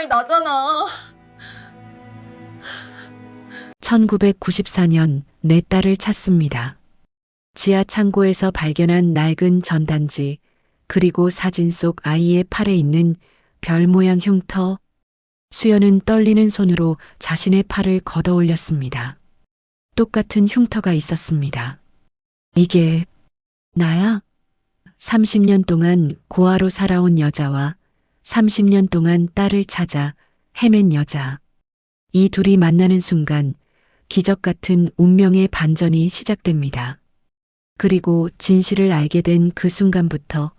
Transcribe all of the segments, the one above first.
차이 나잖아. 1994년 내 딸을 찾습니다. 지하 창고에서 발견한 낡은 전단지, 그리고 사진 속 아이의 팔에 있는 별 모양 흉터. 수연은 떨리는 손으로 자신의 팔을 걷어 올렸습니다. 똑같은 흉터가 있었습니다. 이게 나야? 30년 동안 고아로 살아온 여자와 30년 동안 딸을 찾아 헤맨 여자. 이 둘이 만나는 순간 기적 같은 운명의 반전이 시작됩니다. 그리고 진실을 알게 된 그 순간부터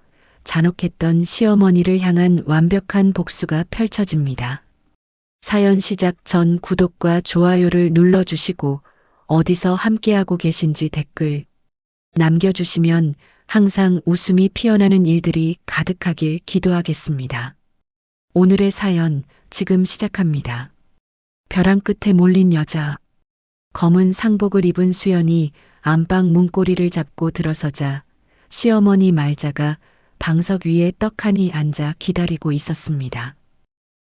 잔혹했던 시어머니를 향한 완벽한 복수가 펼쳐집니다. 사연 시작 전 구독과 좋아요를 눌러주시고 어디서 함께하고 계신지 댓글 남겨주시면 항상 웃음이 피어나는 일들이 가득하길 기도하겠습니다. 오늘의 사연 지금 시작합니다. 벼랑 끝에 몰린 여자. 검은 상복을 입은 수연이 안방 문고리를 잡고 들어서자 시어머니 말자가 방석 위에 떡하니 앉아 기다리고 있었습니다.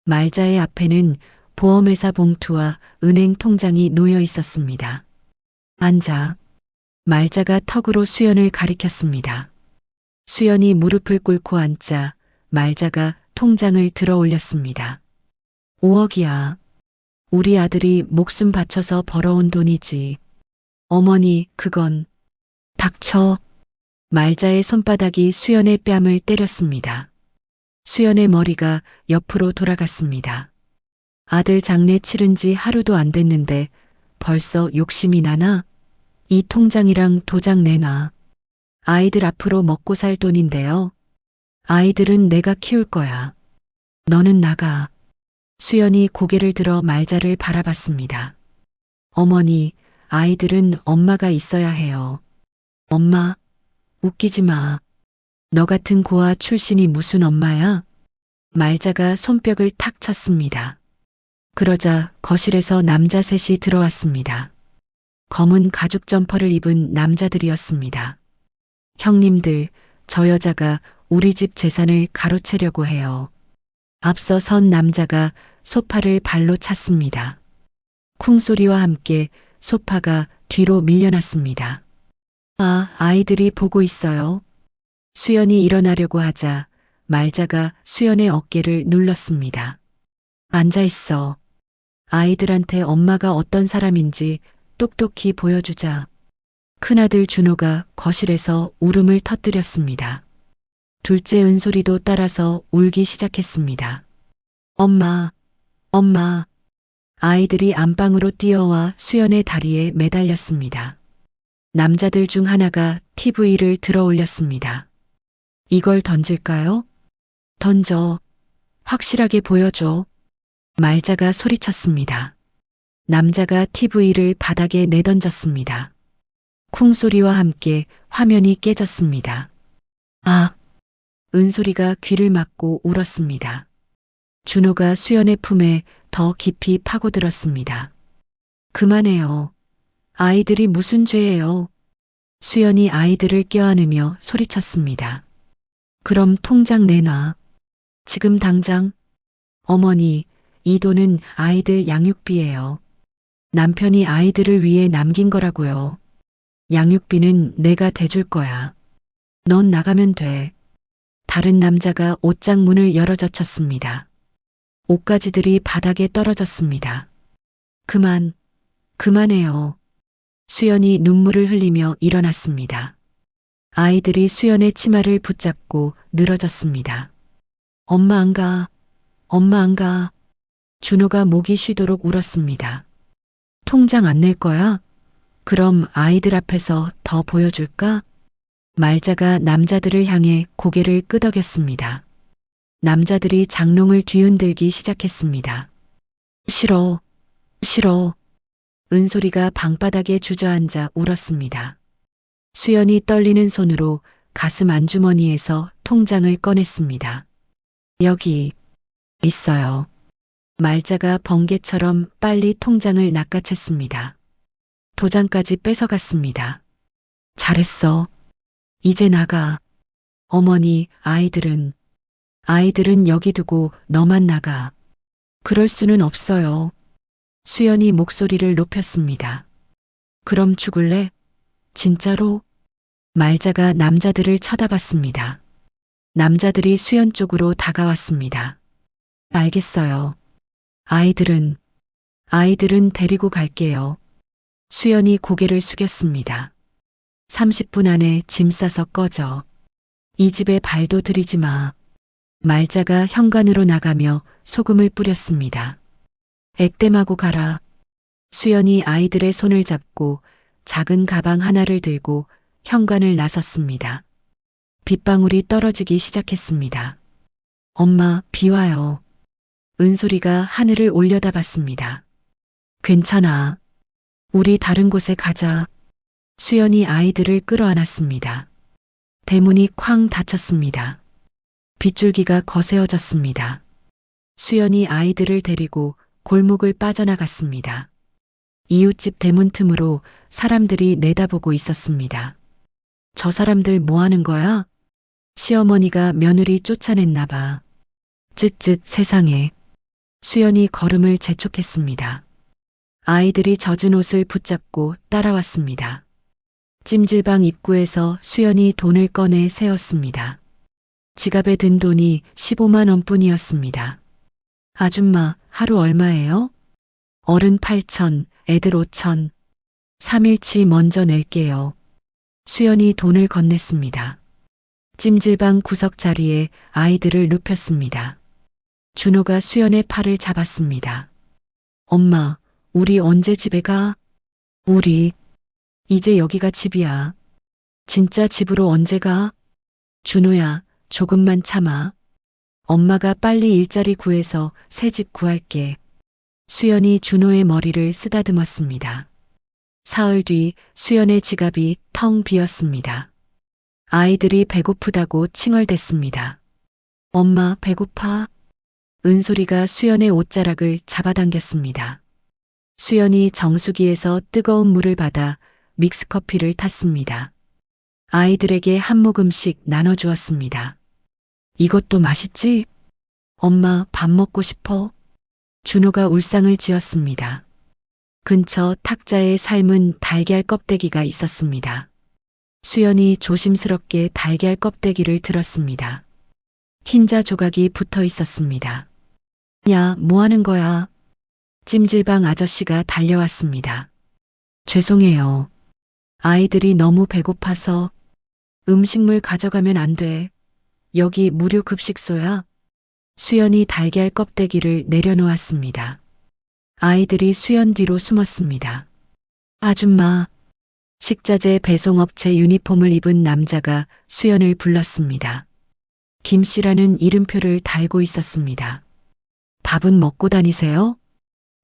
말자의 앞에는 보험회사 봉투와 은행 통장이 놓여 있었습니다. 앉아. 말자가 턱으로 수연을 가리켰습니다. 수연이 무릎을 꿇고 앉자 말자가 통장을 들어 올렸습니다. 5억이야. 우리 아들이 목숨 바쳐서 벌어온 돈이지. 어머니, 그건. 닥쳐. 말자의 손바닥이 수연의 뺨을 때렸습니다. 수연의 머리가 옆으로 돌아갔습니다. 아들 장례 치른 지 하루도 안 됐는데 벌써 욕심이 나나? 이 통장이랑 도장 내놔. 아이들 앞으로 먹고 살 돈인데요. 아이들은 내가 키울 거야. 너는 나가. 수연이 고개를 들어 말자를 바라봤습니다. 어머니, 아이들은 엄마가 있어야 해요. 엄마, 웃기지 마. 너 같은 고아 출신이 무슨 엄마야? 말자가 손뼉을 탁 쳤습니다. 그러자 거실에서 남자 셋이 들어왔습니다. 검은 가죽 점퍼를 입은 남자들이었습니다. 형님들, 저 여자가 우리 집 재산을 가로채려고 해요. 앞서 선 남자가 소파를 발로 찼습니다. 쿵 소리와 함께 소파가 뒤로 밀려났습니다. 아, 아이들이 보고 있어요. 수연이 일어나려고 하자 말자가 수연의 어깨를 눌렀습니다. 앉아 있어. 아이들한테 엄마가 어떤 사람인지 똑똑히 보여주자. 큰아들 준호가 거실에서 울음을 터뜨렸습니다. 둘째 은솔이도 따라서 울기 시작했습니다. 엄마, 엄마. 아이들이 안방으로 뛰어와 수연의 다리에 매달렸습니다. 남자들 중 하나가 TV를 들어 올렸습니다. 이걸 던질까요? 던져. 확실하게 보여줘. 말자가 소리쳤습니다. 남자가 TV를 바닥에 내던졌습니다. 쿵 소리와 함께 화면이 깨졌습니다. 아! 은솔이가 귀를 막고 울었습니다. 준호가 수연의 품에 더 깊이 파고들었습니다. 그만해요. 아이들이 무슨 죄예요? 수연이 아이들을 껴안으며 소리쳤습니다. 그럼 통장 내놔. 지금 당장. 어머니, 이 돈은 아이들 양육비예요. 남편이 아이들을 위해 남긴 거라고요. 양육비는 내가 대줄 거야. 넌 나가면 돼. 다른 남자가 옷장 문을 열어젖혔습니다. 옷가지들이 바닥에 떨어졌습니다. 그만해요. 수연이 눈물을 흘리며 일어났습니다. 아이들이 수연의 치마를 붙잡고 늘어졌습니다. 엄마 안 가. 엄마 안 가. 준호가 목이 쉬도록 울었습니다. 통장 안 낼 거야? 그럼 아이들 앞에서 더 보여줄까? 말자가 남자들을 향해 고개를 끄덕였습니다. 남자들이 장롱을 뒤흔들기 시작했습니다. 싫어. 은솔이가 방바닥에 주저앉아 울었습니다. 수연이 떨리는 손으로 가슴 안주머니에서 통장을 꺼냈습니다. 여기 있어요. 말자가 번개처럼 빨리 통장을 낚아챘습니다. 도장까지 뺏어갔습니다. 잘했어. 이제 나가. 어머니, 아이들은 여기 두고 너만 나가. 그럴 수는 없어요. 수연이 목소리를 높였습니다. 그럼 죽을래? 진짜로? 말자가 남자들을 쳐다봤습니다. 남자들이 수연 쪽으로 다가왔습니다. 알겠어요. 아이들은 데리고 갈게요. 수연이 고개를 숙였습니다. 30분 안에 짐 싸서 꺼져. 이 집에 발도 들이지 마. 말자가 현관으로 나가며 소금을 뿌렸습니다. 액땜하고 가라. 수연이 아이들의 손을 잡고 작은 가방 하나를 들고 현관을 나섰습니다. 빗방울이 떨어지기 시작했습니다. 엄마, 비 와요. 은솔이가 하늘을 올려다봤습니다. 괜찮아. 우리 다른 곳에 가자. 수연이 아이들을 끌어안았습니다. 대문이 쾅 닫혔습니다. 빗줄기가 거세어졌습니다. 수연이 아이들을 데리고 골목을 빠져나갔습니다. 이웃집 대문 틈으로 사람들이 내다보고 있었습니다. 저 사람들 뭐 하는 거야? 시어머니가 며느리 쫓아냈나 봐. 쯧쯧 세상에. 수연이 걸음을 재촉했습니다. 아이들이 젖은 옷을 붙잡고 따라왔습니다. 찜질방 입구에서 수연이 돈을 꺼내 세었습니다. 지갑에 든 돈이 15만 원뿐이었습니다. 아줌마, 하루 얼마예요? 어른 8천, 애들 5천. 3일치 먼저 낼게요. 수연이 돈을 건넸습니다. 찜질방 구석 자리에 아이들을 눕혔습니다. 준호가 수연의 팔을 잡았습니다. 엄마, 우리 언제 집에 가? 우리, 이제 여기가 집이야. 진짜 집으로 언제 가? 준호야, 조금만 참아. 엄마가 빨리 일자리 구해서 새 집 구할게. 수연이 준호의 머리를 쓰다듬었습니다. 사흘 뒤 수연의 지갑이 텅 비었습니다. 아이들이 배고프다고 칭얼댔습니다. 엄마, 배고파? 은솔이가 수연의 옷자락을 잡아당겼습니다. 수연이 정수기에서 뜨거운 물을 받아 믹스커피를 탔습니다. 아이들에게 한 모금씩 나눠주었습니다. 이것도 맛있지? 엄마, 밥 먹고 싶어? 준호가 울상을 지었습니다. 근처 탁자에 삶은 달걀 껍데기가 있었습니다. 수연이 조심스럽게 달걀 껍데기를 들었습니다. 흰자 조각이 붙어 있었습니다. 야, 뭐 하는 거야? 찜질방 아저씨가 달려왔습니다. 죄송해요. 아이들이 너무 배고파서. 음식물 가져가면 안 돼. 여기 무료 급식소야. 수연이 달걀 껍데기를 내려놓았습니다. 아이들이 수연 뒤로 숨었습니다. 아줌마. 식자재 배송업체 유니폼을 입은 남자가 수연을 불렀습니다. 김 씨라는 이름표를 달고 있었습니다. 밥은 먹고 다니세요?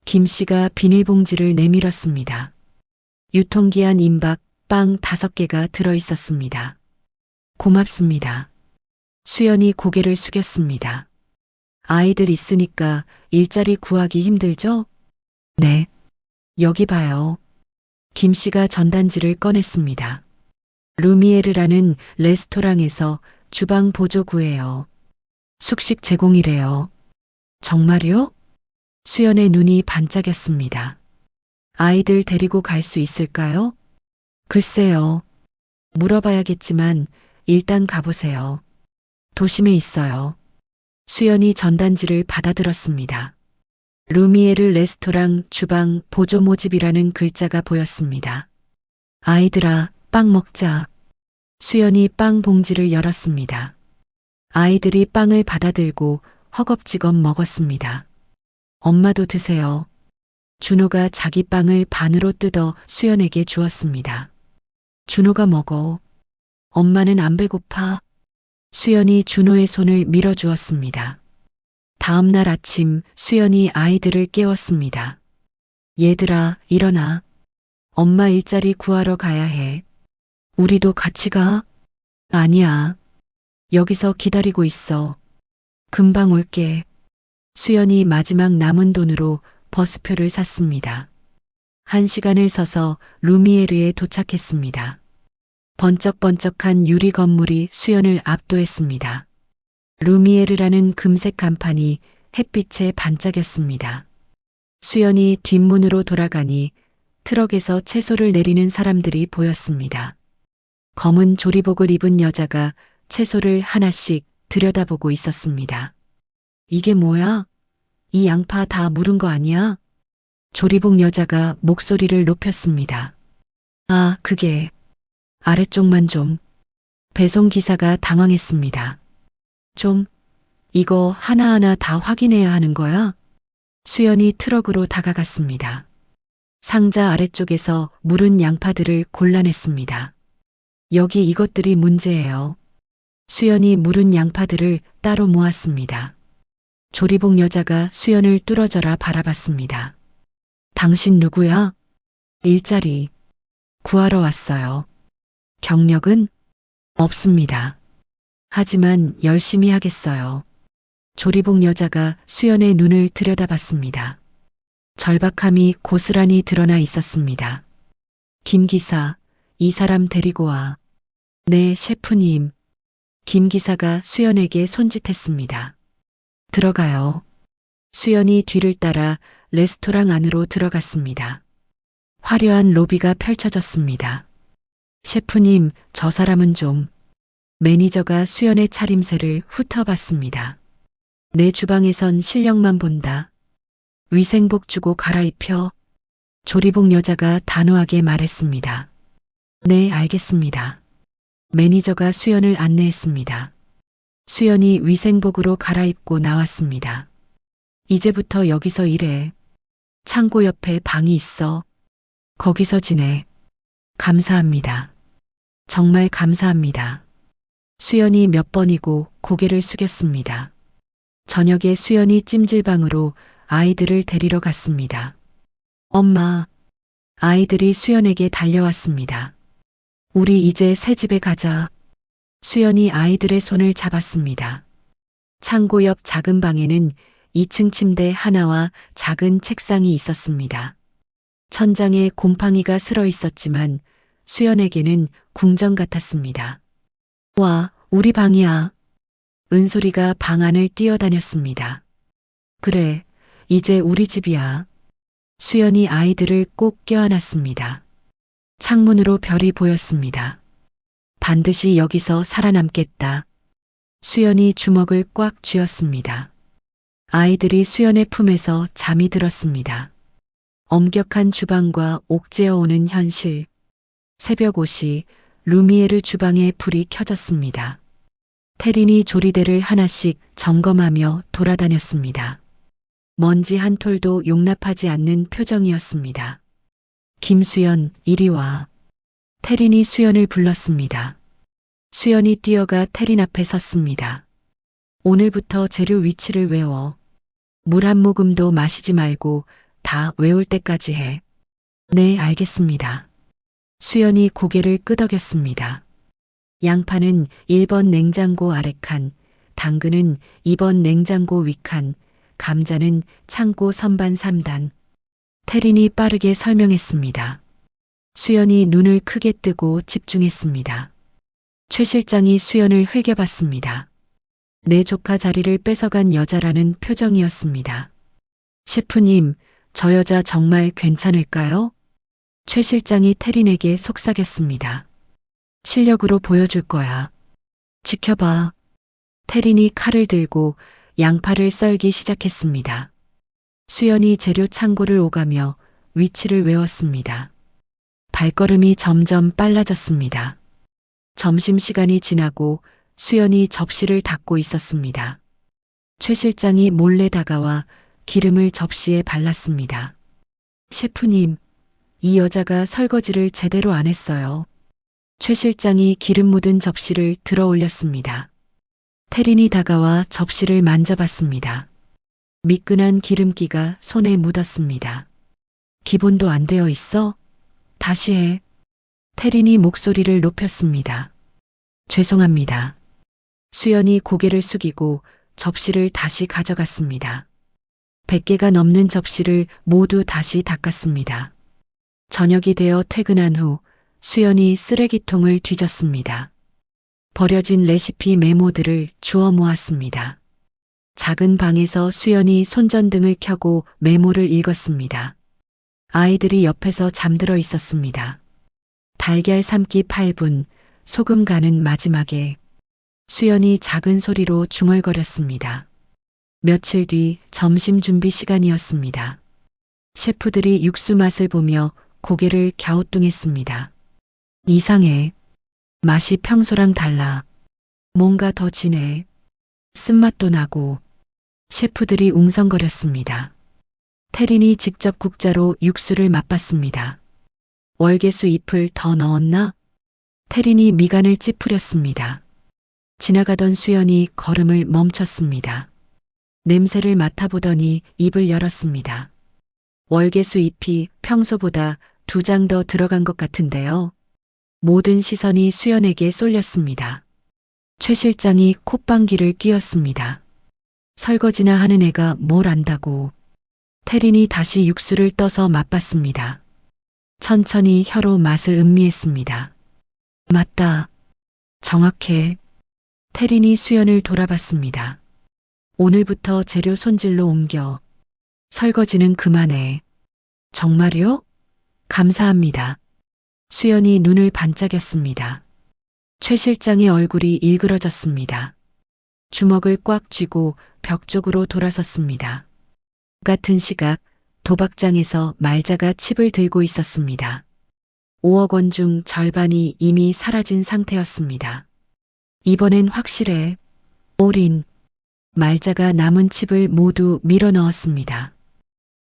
김 씨가 비닐봉지를 내밀었습니다. 유통기한 임박 빵 5개가 들어 있었습니다. 고맙습니다. 수연이 고개를 숙였습니다. 아이들 있으니까 일자리 구하기 힘들죠? 네. 여기 봐요. 김 씨가 전단지를 꺼냈습니다. 루미에르라는 레스토랑에서 주방 보조 구해요. 숙식 제공이래요. 정말요? 수연의 눈이 반짝였습니다. 아이들 데리고 갈 수 있을까요? 글쎄요. 물어봐야겠지만 일단 가보세요. 도심에 있어요. 수연이 전단지를 받아들었습니다. 루미에르 레스토랑 주방 보조 모집이라는 글자가 보였습니다. 아이들아, 빵 먹자. 수연이 빵 봉지를 열었습니다. 아이들이 빵을 받아들고 허겁지겁 먹었습니다. 엄마도 드세요. 준호가 자기 빵을 반으로 뜯어 수연에게 주었습니다. 준호가 먹어. 엄마는 안 배고파. 수연이 준호의 손을 밀어주었습니다. 다음 날 아침 수연이 아이들을 깨웠습니다. 얘들아, 일어나. 엄마 일자리 구하러 가야 해. 우리도 같이 가? 아니야. 여기서 기다리고 있어. 금방 올게. 수연이 마지막 남은 돈으로 버스표를 샀습니다. 1시간을 서서 루미에르에 도착했습니다. 번쩍번쩍한 유리 건물이 수연을 압도했습니다. 루미에르라는 금색 간판이 햇빛에 반짝였습니다. 수연이 뒷문으로 돌아가니 트럭에서 채소를 내리는 사람들이 보였습니다. 검은 조리복을 입은 여자가 채소를 하나씩 들여다보고 있었습니다. 이게 뭐야? 이 양파 다 무른 거 아니야? 조리복 여자가 목소리를 높였습니다. 아, 그게 아래쪽만 좀. 배송기사가 당황했습니다. 좀, 이거 하나하나 다 확인해야 하는 거야? 수연이 트럭으로 다가갔습니다. 상자 아래쪽에서 무른 양파들을 골라냈습니다. 여기 이것들이 문제예요. 수연이 무른 양파들을 따로 모았습니다. 조리복 여자가 수연을 뚫어져라 바라봤습니다. 당신 누구야? 일자리 구하러 왔어요. 경력은 없습니다. 하지만 열심히 하겠어요. 조리복 여자가 수연의 눈을 들여다봤습니다. 절박함이 고스란히 드러나 있었습니다. 김 기사, 이 사람 데리고 와. 네, 셰프님. 김 기사가 수연에게 손짓했습니다. 들어가요. 수연이 뒤를 따라 레스토랑 안으로 들어갔습니다. 화려한 로비가 펼쳐졌습니다. 셰프님, 저 사람은 좀. 매니저가 수연의 차림새를 훑어봤습니다. 내 주방에선 실력만 본다. 위생복 주고 갈아입혀. 조리복 여자가 단호하게 말했습니다. 네, 알겠습니다. 매니저가 수연을 안내했습니다. 수연이 위생복으로 갈아입고 나왔습니다. 이제부터 여기서 일해. 창고 옆에 방이 있어. 거기서 지내. 감사합니다. 정말 감사합니다. 수연이 몇 번이고 고개를 숙였습니다. 저녁에 수연이 찜질방으로 아이들을 데리러 갔습니다. 엄마, 아이들이 수연에게 달려왔습니다. 우리 이제 새 집에 가자. 수연이 아이들의 손을 잡았습니다. 창고 옆 작은 방에는 2층 침대 하나와 작은 책상이 있었습니다. 천장에 곰팡이가 슬어 있었지만 수연에게는 궁전 같았습니다. 와, 우리 방이야. 은솔이가 방 안을 뛰어다녔습니다. 그래, 이제 우리 집이야. 수연이 아이들을 꼭 껴안았습니다. 창문으로 별이 보였습니다. 반드시 여기서 살아남겠다. 수연이 주먹을 꽉 쥐었습니다. 아이들이 수연의 품에서 잠이 들었습니다. 엄격한 주방과 옥죄어 오는 현실. 새벽 5시 루미에르 주방에 불이 켜졌습니다. 테린이 조리대를 하나씩 점검하며 돌아다녔습니다. 먼지 한 톨도 용납하지 않는 표정이었습니다. 김수연, 이리 와. 테린이 수연을 불렀습니다. 수연이 뛰어가 테린 앞에 섰습니다. 오늘부터 재료 위치를 외워. 물 한 모금도 마시지 말고 다 외울 때까지 해. 네, 알겠습니다. 수연이 고개를 끄덕였습니다. 양파는 1번 냉장고 아래 칸, 당근은 2번 냉장고 위 칸, 감자는 창고 선반 3단. 테린이 빠르게 설명했습니다. 수연이 눈을 크게 뜨고 집중했습니다. 최 실장이 수연을 흘겨봤습니다. 내 조카 자리를 뺏어간 여자라는 표정이었습니다. 셰프님, 저 여자 정말 괜찮을까요? 최 실장이 테린에게 속삭였습니다. 실력으로 보여줄 거야. 지켜봐. 테린이 칼을 들고 양파를 썰기 시작했습니다. 수연이 재료 창고를 오가며 위치를 외웠습니다. 발걸음이 점점 빨라졌습니다. 점심시간이 지나고 수연이 접시를 닦고 있었습니다. 최 실장이 몰래 다가와 기름을 접시에 발랐습니다. 셰프님, 이 여자가 설거지를 제대로 안 했어요. 최 실장이 기름 묻은 접시를 들어 올렸습니다. 테린이 다가와 접시를 만져봤습니다. 미끈한 기름기가 손에 묻었습니다. 기본도 안 되어 있어? 다시 해. 테린이 목소리를 높였습니다. 죄송합니다. 수연이 고개를 숙이고 접시를 다시 가져갔습니다. 100개가 넘는 접시를 모두 다시 닦았습니다. 저녁이 되어 퇴근한 후 수연이 쓰레기통을 뒤졌습니다. 버려진 레시피 메모들을 주워 모았습니다. 작은 방에서 수연이 손전등을 켜고 메모를 읽었습니다. 아이들이 옆에서 잠들어 있었습니다. 달걀 삶기 8분, 소금 간은 마지막에. 수연이 작은 소리로 중얼거렸습니다. 며칠 뒤 점심 준비 시간이었습니다. 셰프들이 육수 맛을 보며 고개를 갸우뚱했습니다. 이상해. 맛이 평소랑 달라. 뭔가 더 진해. 쓴맛도 나고. 셰프들이 웅성거렸습니다. 태린이 직접 국자로 육수를 맛봤습니다. 월계수 잎을 더 넣었나? 태린이 미간을 찌푸렸습니다. 지나가던 수연이 걸음을 멈췄습니다. 냄새를 맡아보더니 입을 열었습니다. 월계수 잎이 평소보다 2장 더 들어간 것 같은데요. 모든 시선이 수연에게 쏠렸습니다. 최 실장이 콧방귀를 뀌었습니다. 설거지나 하는 애가 뭘 안다고. 태린이 다시 육수를 떠서 맛봤습니다. 천천히 혀로 맛을 음미했습니다. 맞다. 정확해. 태린이 수연을 돌아봤습니다. 오늘부터 재료 손질로 옮겨. 설거지는 그만해. 정말요? 감사합니다. 수연이 눈을 반짝였습니다. 최 실장의 얼굴이 일그러졌습니다. 주먹을 꽉 쥐고 벽 쪽으로 돌아섰습니다. 같은 시각 도박장에서 말자가 칩을 들고 있었습니다. 5억 원 중 절반이 이미 사라진 상태였습니다. 이번엔 확실해. 올인. 말자가 남은 칩을 모두 밀어 넣었습니다.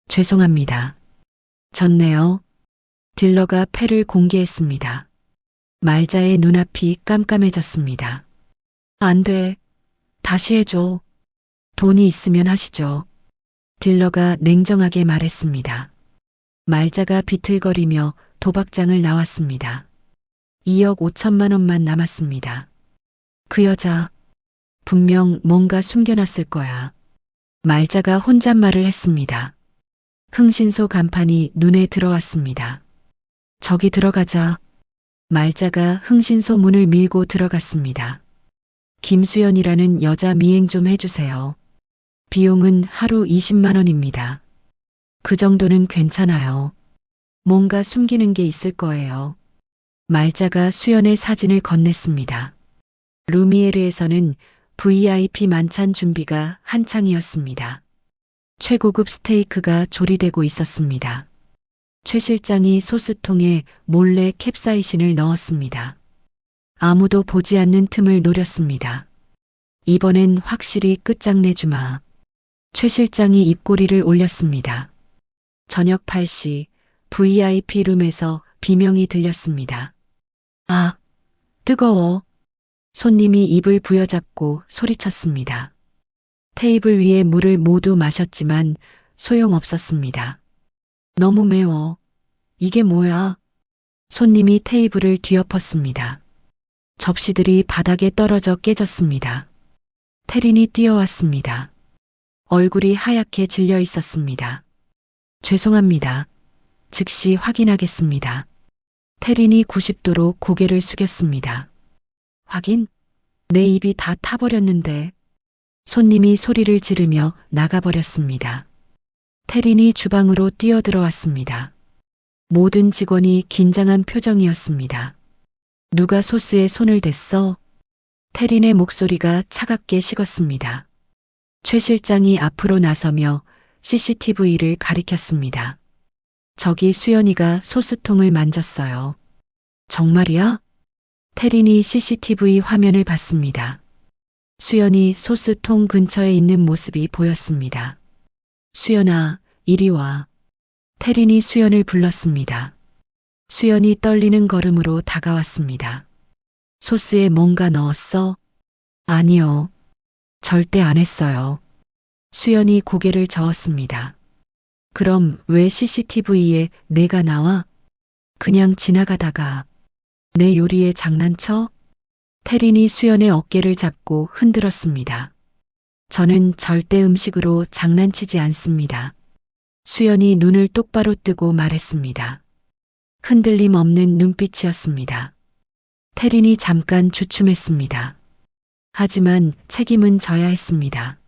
죄송합니다. 졌네요. 딜러가 패를 공개했습니다. 말자의 눈앞이 깜깜해졌습니다. 안 돼. 다시 해줘. 돈이 있으면 하시죠. 딜러가 냉정하게 말했습니다. 말자가 비틀거리며 도박장을 나왔습니다. 2억 5천만 원만 남았습니다. 그 여자 분명 뭔가 숨겨놨을 거야. 말자가 혼잣말을 했습니다. 흥신소 간판이 눈에 들어왔습니다. 저기 들어가자. 말자가 흥신소 문을 밀고 들어갔습니다. 김수연이라는 여자 미행 좀 해주세요. 비용은 하루 20만 원입니다. 그 정도는 괜찮아요. 뭔가 숨기는 게 있을 거예요. 말자가 수연의 사진을 건넸습니다. 루미에르에서는 VIP 만찬 준비가 한창이었습니다. 최고급 스테이크가 조리되고 있었습니다. 최 실장이 소스통에 몰래 캡사이신을 넣었습니다. 아무도 보지 않는 틈을 노렸습니다. 이번엔 확실히 끝장내주마. 최 실장이 입꼬리를 올렸습니다. 저녁 8시 VIP 룸에서 비명이 들렸습니다. 아, 뜨거워. 손님이 입을 부여잡고 소리쳤습니다. 테이블 위에 물을 모두 마셨지만 소용없었습니다. 너무 매워. 이게 뭐야? 손님이 테이블을 뒤엎었습니다. 접시들이 바닥에 떨어져 깨졌습니다. 태린이 뛰어왔습니다. 얼굴이 하얗게 질려 있었습니다. 죄송합니다. 즉시 확인하겠습니다. 태린이 90도로 고개를 숙였습니다. 확인? 내 입이 다 타버렸는데. 손님이 소리를 지르며 나가버렸습니다. 태린이 주방으로 뛰어들어왔습니다. 모든 직원이 긴장한 표정이었습니다. 누가 소스에 손을 댔어? 태린의 목소리가 차갑게 식었습니다. 최 실장이 앞으로 나서며 CCTV를 가리켰습니다. 저기 수연이가 소스통을 만졌어요. 정말이야? 태린이 CCTV 화면을 봤습니다. 수연이 소스통 근처에 있는 모습이 보였습니다. 수연아, 이리 와. 태린이 수연을 불렀습니다. 수연이 떨리는 걸음으로 다가왔습니다. 소스에 뭔가 넣었어? 아니요. 절대 안 했어요. 수연이 고개를 저었습니다. 그럼 왜 CCTV에 내가 나와? 그냥 지나가다가 내 요리에 장난쳐? 태린이 수연의 어깨를 잡고 흔들었습니다. 저는 절대 음식으로 장난치지 않습니다. 수연이 눈을 똑바로 뜨고 말했습니다. 흔들림 없는 눈빛이었습니다. 태린이 잠깐 주춤했습니다. 하지만 책임은 져야 했습니다.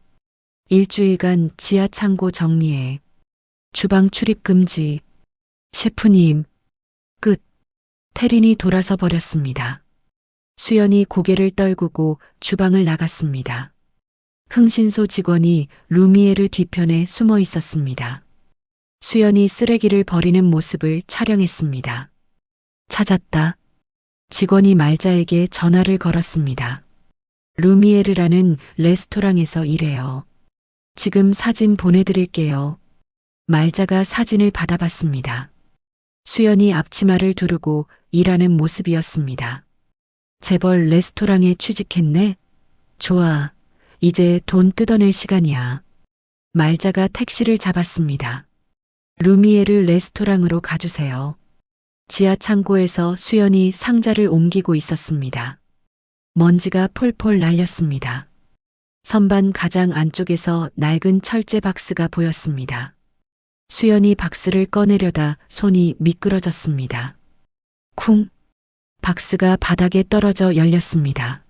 일주일간 지하 창고 정리해. 주방 출입 금지. 셰프님, 끝. 태린이 돌아서 버렸습니다. 수연이 고개를 떨구고 주방을 나갔습니다. 흥신소 직원이 루미에르 뒤편에 숨어 있었습니다. 수연이 쓰레기를 버리는 모습을 촬영했습니다. 찾았다. 직원이 말자에게 전화를 걸었습니다. 루미에르라는 레스토랑에서 일해요. 지금 사진 보내드릴게요. 말자가 사진을 받아봤습니다. 수연이 앞치마를 두르고 일하는 모습이었습니다. 재벌 레스토랑에 취직했네? 좋아. 이제 돈 뜯어낼 시간이야. 말자가 택시를 잡았습니다. 루미에르 레스토랑으로 가주세요. 지하 창고에서 수연이 상자를 옮기고 있었습니다. 먼지가 폴폴 날렸습니다. 선반 가장 안쪽에서 낡은 철제 박스가 보였습니다. 수연이 박스를 꺼내려다 손이 미끄러졌습니다. 쿵! 박스가 바닥에 떨어져 열렸습니다.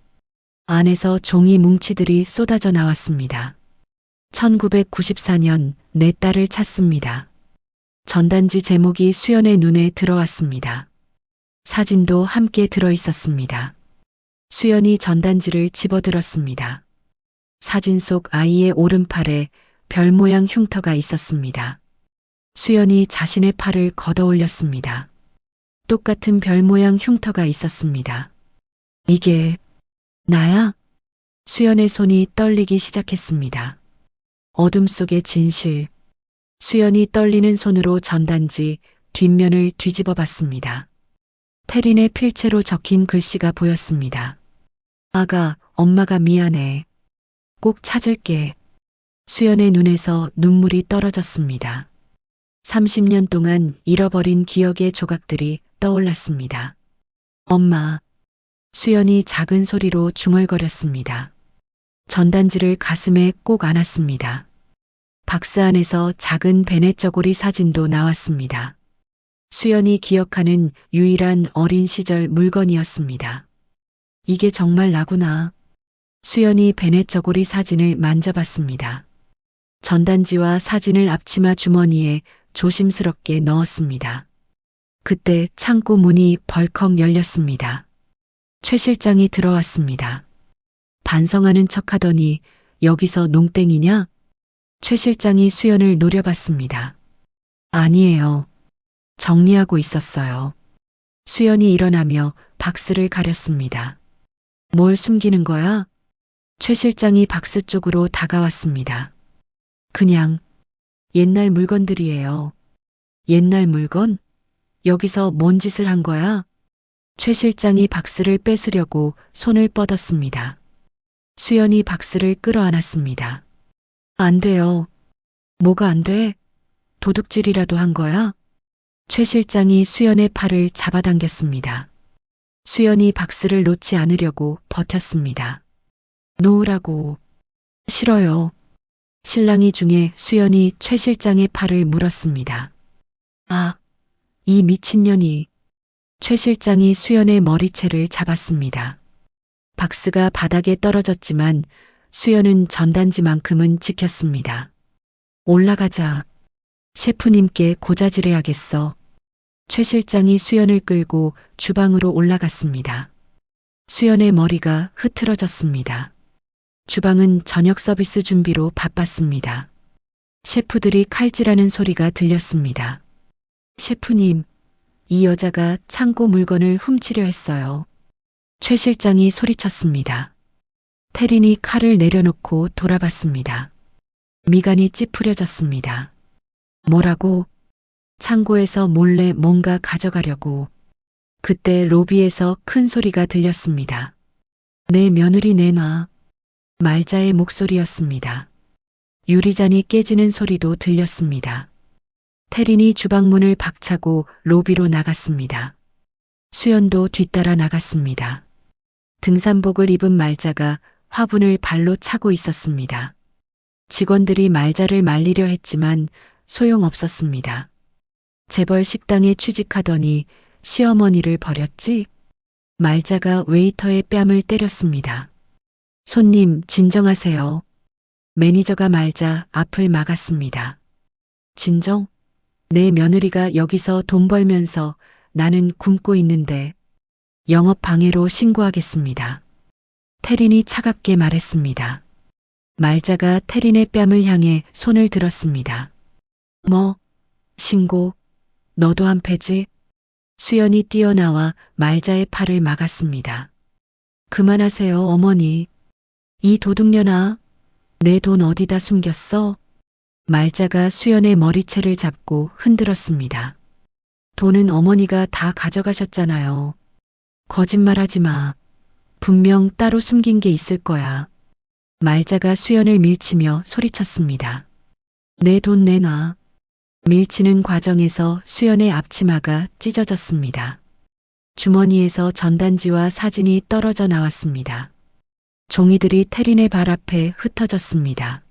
안에서 종이 뭉치들이 쏟아져 나왔습니다. 1994년 내 딸을 찾습니다. 전단지 제목이 수연의 눈에 들어왔습니다. 사진도 함께 들어 있었습니다. 수연이 전단지를 집어들었습니다. 사진 속 아이의 오른팔에 별 모양 흉터가 있었습니다. 수연이 자신의 팔을 걷어 올렸습니다. 똑같은 별 모양 흉터가 있었습니다. 이게 나야? 수연의 손이 떨리기 시작했습니다. 어둠 속의 진실. 수연이 떨리는 손으로 전단지 뒷면을 뒤집어 봤습니다. 태린의 필체로 적힌 글씨가 보였습니다. 아가, 엄마가 미안해. 꼭 찾을게. 수연의 눈에서 눈물이 떨어졌습니다. 30년 동안 잃어버린 기억의 조각들이 떠올랐습니다. 엄마. 수연이 작은 소리로 중얼거렸습니다. 전단지를 가슴에 꼭 안았습니다. 박스 안에서 작은 베네 저고리 사진도 나왔습니다. 수연이 기억하는 유일한 어린 시절 물건이었습니다. 이게 정말 나구나. 수연이 베네 저고리 사진을 만져봤습니다. 전단지와 사진을 앞치마 주머니에 조심스럽게 넣었습니다. 그때 창고 문이 벌컥 열렸습니다. 최 실장이 들어왔습니다. 반성하는 척하더니 여기서 농땡이냐? 최 실장이 수연을 노려봤습니다. 아니에요. 정리하고 있었어요. 수연이 일어나며 박스를 가렸습니다. 뭘 숨기는 거야? 최 실장이 박스 쪽으로 다가왔습니다. 그냥 옛날 물건들이에요. 옛날 물건? 여기서 뭔 짓을 한 거야? 최 실장이 박스를 뺏으려고 손을 뻗었습니다. 수연이 박스를 끌어안았습니다. 안 돼요. 뭐가 안 돼? 도둑질이라도 한 거야? 최 실장이 수연의 팔을 잡아당겼습니다. 수연이 박스를 놓지 않으려고 버텼습니다. 놓으라고. 싫어요. 실랑이 중에 수연이 최 실장의 팔을 물었습니다. 아, 이 미친년이. 최 실장이 수연의 머리채를 잡았습니다. 박스가 바닥에 떨어졌지만 수연은 전단지만큼은 지켰습니다. 올라가자. 셰프님께 고자질해야겠어. 최 실장이 수연을 끌고 주방으로 올라갔습니다. 수연의 머리가 흐트러졌습니다. 주방은 저녁 서비스 준비로 바빴습니다. 셰프들이 칼질하는 소리가 들렸습니다. 셰프님, 이 여자가 창고 물건을 훔치려 했어요. 최 실장이 소리쳤습니다. 태린이 칼을 내려놓고 돌아봤습니다. 미간이 찌푸려졌습니다. 뭐라고? 창고에서 몰래 뭔가 가져가려고. 그때 로비에서 큰 소리가 들렸습니다. 내 며느리 내놔. 말자의 목소리였습니다. 유리잔이 깨지는 소리도 들렸습니다. 태린이 주방문을 박차고 로비로 나갔습니다. 수연도 뒤따라 나갔습니다. 등산복을 입은 말자가 화분을 발로 차고 있었습니다. 직원들이 말자를 말리려 했지만 소용없었습니다. 재벌 식당에 취직하더니 시어머니를 버렸지? 말자가 웨이터의 뺨을 때렸습니다. 손님, 진정하세요. 매니저가 말자 앞을 막았습니다. 진정? 내 며느리가 여기서 돈 벌면서 나는 굶고 있는데 영업 방해로 신고하겠습니다. 태린이 차갑게 말했습니다. 말자가 태린의 뺨을 향해 손을 들었습니다. 뭐? 신고? 너도 한패지? 수연이 뛰어나와 말자의 팔을 막았습니다. 그만하세요, 어머니. 이 도둑년아. 내 돈 어디다 숨겼어? 말자가 수연의 머리채를 잡고 흔들었습니다. 돈은 어머니가 다 가져가셨잖아요. 거짓말하지 마. 분명 따로 숨긴 게 있을 거야. 말자가 수연을 밀치며 소리쳤습니다. 내 돈 내놔. 밀치는 과정에서 수연의 앞치마가 찢어졌습니다. 주머니에서 전단지와 사진이 떨어져 나왔습니다. 종이들이 태린의 발 앞에 흩어졌습니다.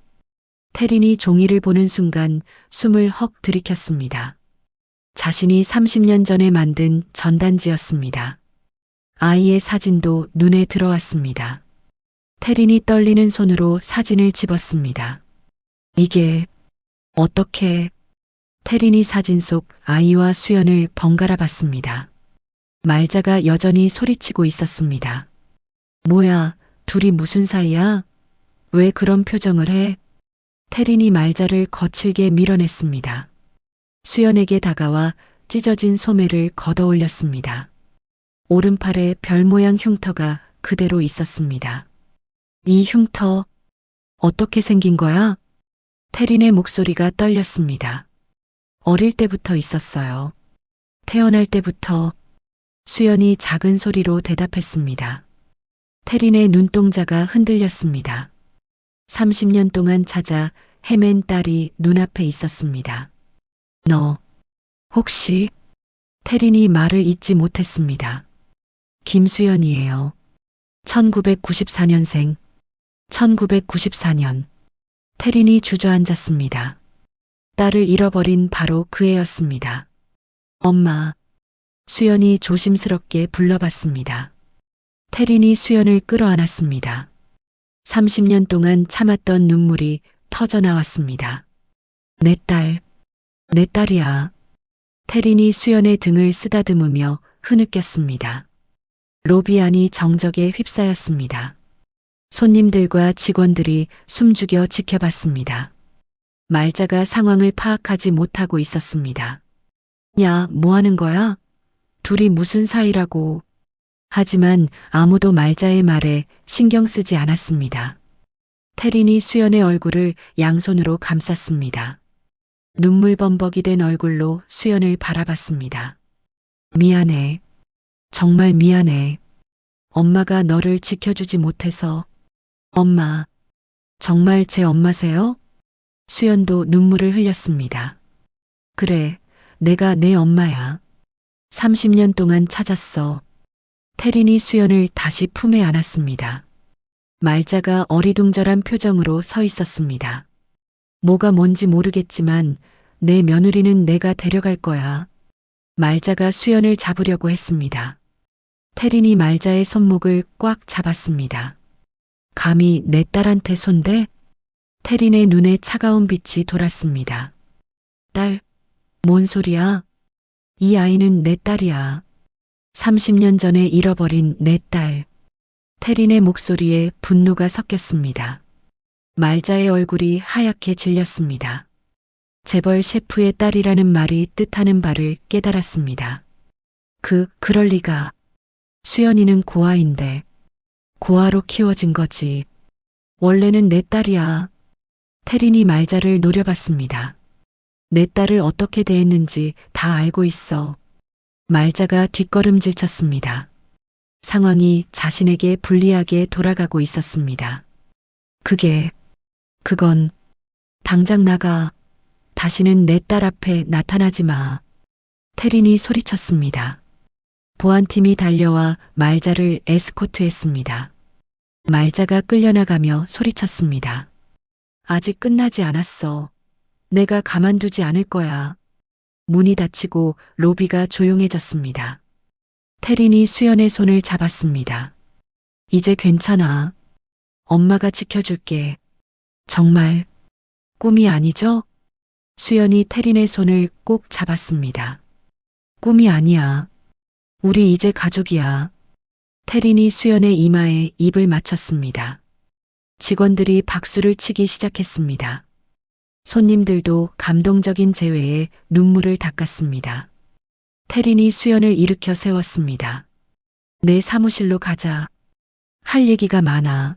태린이 종이를 보는 순간 숨을 헉 들이켰습니다. 자신이 30년 전에 만든 전단지였습니다. 아이의 사진도 눈에 들어왔습니다. 태린이 떨리는 손으로 사진을 집었습니다. 이게 어떻게? 태린이 사진 속 아이와 수연을 번갈아 봤습니다. 말자가 여전히 소리치고 있었습니다. 뭐야, 둘이 무슨 사이야? 왜 그런 표정을 해? 태린이 말자를 거칠게 밀어냈습니다. 수연에게 다가와 찢어진 소매를 걷어 올렸습니다. 오른팔에 별 모양 흉터가 그대로 있었습니다. 이 흉터, 어떻게 생긴 거야? 태린의 목소리가 떨렸습니다. 어릴 때부터 있었어요. 태어날 때부터. 수연이 작은 소리로 대답했습니다. 태린의 눈동자가 흔들렸습니다. 30년 동안 찾아 헤맨 딸이 눈앞에 있었습니다. 너, 혹시? 태린이 말을 잇지 못했습니다. 김수연이에요. 1994년생. 1994년. 태린이 주저앉았습니다. 딸을 잃어버린 바로 그 해였습니다. 엄마. 수연이 조심스럽게 불러봤습니다. 태린이 수연을 끌어안았습니다. 30년 동안 참았던 눈물이 터져 나왔습니다. 내 딸, 내 딸이야. 태린이 수연의 등을 쓰다듬으며 흐느꼈습니다. 로비 안이 정적에 휩싸였습니다. 손님들과 직원들이 숨죽여 지켜봤습니다. 말자가 상황을 파악하지 못하고 있었습니다. 야, 뭐 하는 거야? 둘이 무슨 사이라고. 하지만 아무도 말자의 말에 신경 쓰지 않았습니다. 태린이 수연의 얼굴을 양손으로 감쌌습니다. 눈물 범벅이 된 얼굴로 수연을 바라봤습니다. 미안해. 정말 미안해. 엄마가 너를 지켜주지 못해서. 엄마, 정말 제 엄마세요? 수연도 눈물을 흘렸습니다. 그래, 내가 내 엄마야. 30년 동안 찾았어. 태린이 수연을 다시 품에 안았습니다. 말자가 어리둥절한 표정으로 서 있었습니다. 뭐가 뭔지 모르겠지만 내 며느리는 내가 데려갈 거야. 말자가 수연을 잡으려고 했습니다. 태린이 말자의 손목을 꽉 잡았습니다. 감히 내 딸한테 손대? 태린의 눈에 차가운 빛이 돌았습니다. 딸, 뭔 소리야? 이 아이는 내 딸이야. 30년 전에 잃어버린 내 딸. 태린의 목소리에 분노가 섞였습니다. 말자의 얼굴이 하얗게 질렸습니다. 재벌 셰프의 딸이라는 말이 뜻하는 바를 깨달았습니다. 그럴 리가. 수연이는 고아인데. 고아로 키워진 거지. 원래는 내 딸이야. 태린이 말자를 노려봤습니다. 내 딸을 어떻게 대했는지 다 알고 있어. 말자가 뒷걸음질 쳤습니다. 상황이 자신에게 불리하게 돌아가고 있었습니다. 그건, 당장 나가. 다시는 내 딸 앞에 나타나지 마. 태린이 소리쳤습니다. 보안팀이 달려와 말자를 에스코트했습니다. 말자가 끌려나가며 소리쳤습니다. 아직 끝나지 않았어. 내가 가만두지 않을 거야. 문이 닫히고 로비가 조용해졌습니다. 태린이 수연의 손을 잡았습니다. 이제 괜찮아. 엄마가 지켜줄게. 정말 꿈이 아니죠? 수연이 태린의 손을 꼭 잡았습니다. 꿈이 아니야. 우리 이제 가족이야. 태린이 수연의 이마에 입을 맞췄습니다. 직원들이 박수를 치기 시작했습니다. 손님들도 감동적인 재회에 눈물을 닦았습니다. 태린이 수연을 일으켜 세웠습니다. 내 사무실로 가자. 할 얘기가 많아.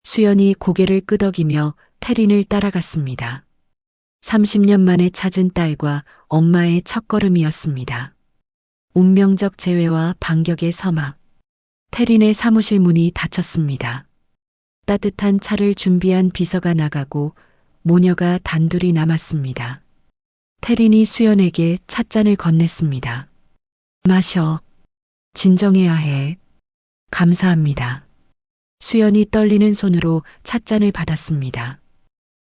수연이 고개를 끄덕이며 태린을 따라갔습니다. 30년 만에 찾은 딸과 엄마의 첫걸음이었습니다. 운명적 재회와 반격의 서막. 태린의 사무실 문이 닫혔습니다. 따뜻한 차를 준비한 비서가 나가고 모녀가 단둘이 남았습니다. 태린이 수연에게 찻잔을 건넸습니다. 마셔. 진정해야 해. 감사합니다. 수연이 떨리는 손으로 찻잔을 받았습니다.